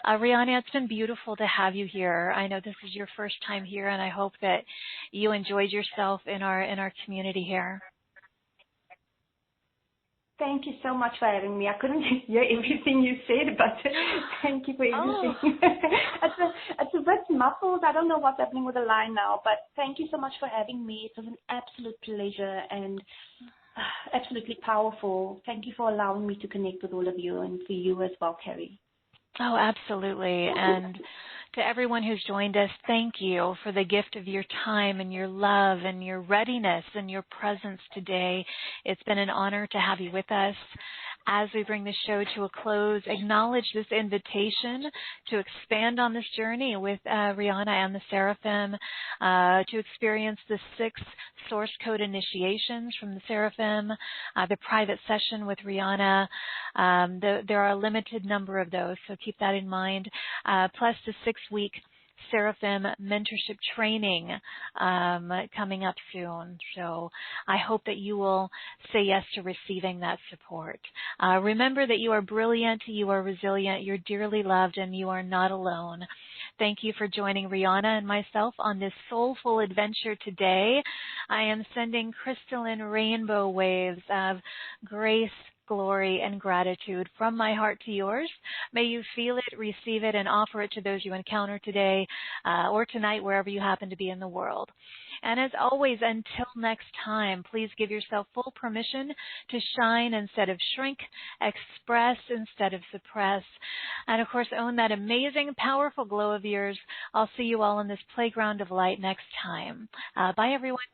Rihanna, it's been beautiful to have you here. I know this is your first time here, and I hope that you enjoyed yourself in our community here. Thank you so much for having me. I couldn't hear everything you said, but thank you for everything. It's a bit muffled. I don't know what's happening with the line now, but thank you so much for having me. It was an absolute pleasure and absolutely powerful. Thank you for allowing me to connect with all of you, and for you as well, Carrie. Oh, absolutely. And to everyone who's joined us, thank you for the gift of your time and your love and your readiness and your presence today. It's been an honor to have you with us. As we bring the show to a close, acknowledge this invitation to expand on this journey with Rihanna and the Seraphim, to experience the 6 source code initiations from the Seraphim, the private session with Rihanna. There are a limited number of those, so keep that in mind, plus the 6-week Seraphim mentorship training coming up soon. So I hope that you will say yes to receiving that support. Remember that you are brilliant, you are resilient, you're dearly loved, and you are not alone. Thank you for joining Rihanna and myself on this soulful adventure today. I am sending crystalline rainbow waves of grace, glory, and gratitude from my heart to yours. May you feel it, receive it, and offer it to those you encounter today or tonight, wherever you happen to be in the world. And as always, until next time, please give yourself full permission to shine instead of shrink, express instead of suppress, and of course, own that amazing, powerful glow of yours. I'll see you all in this playground of light next time. Bye, everyone.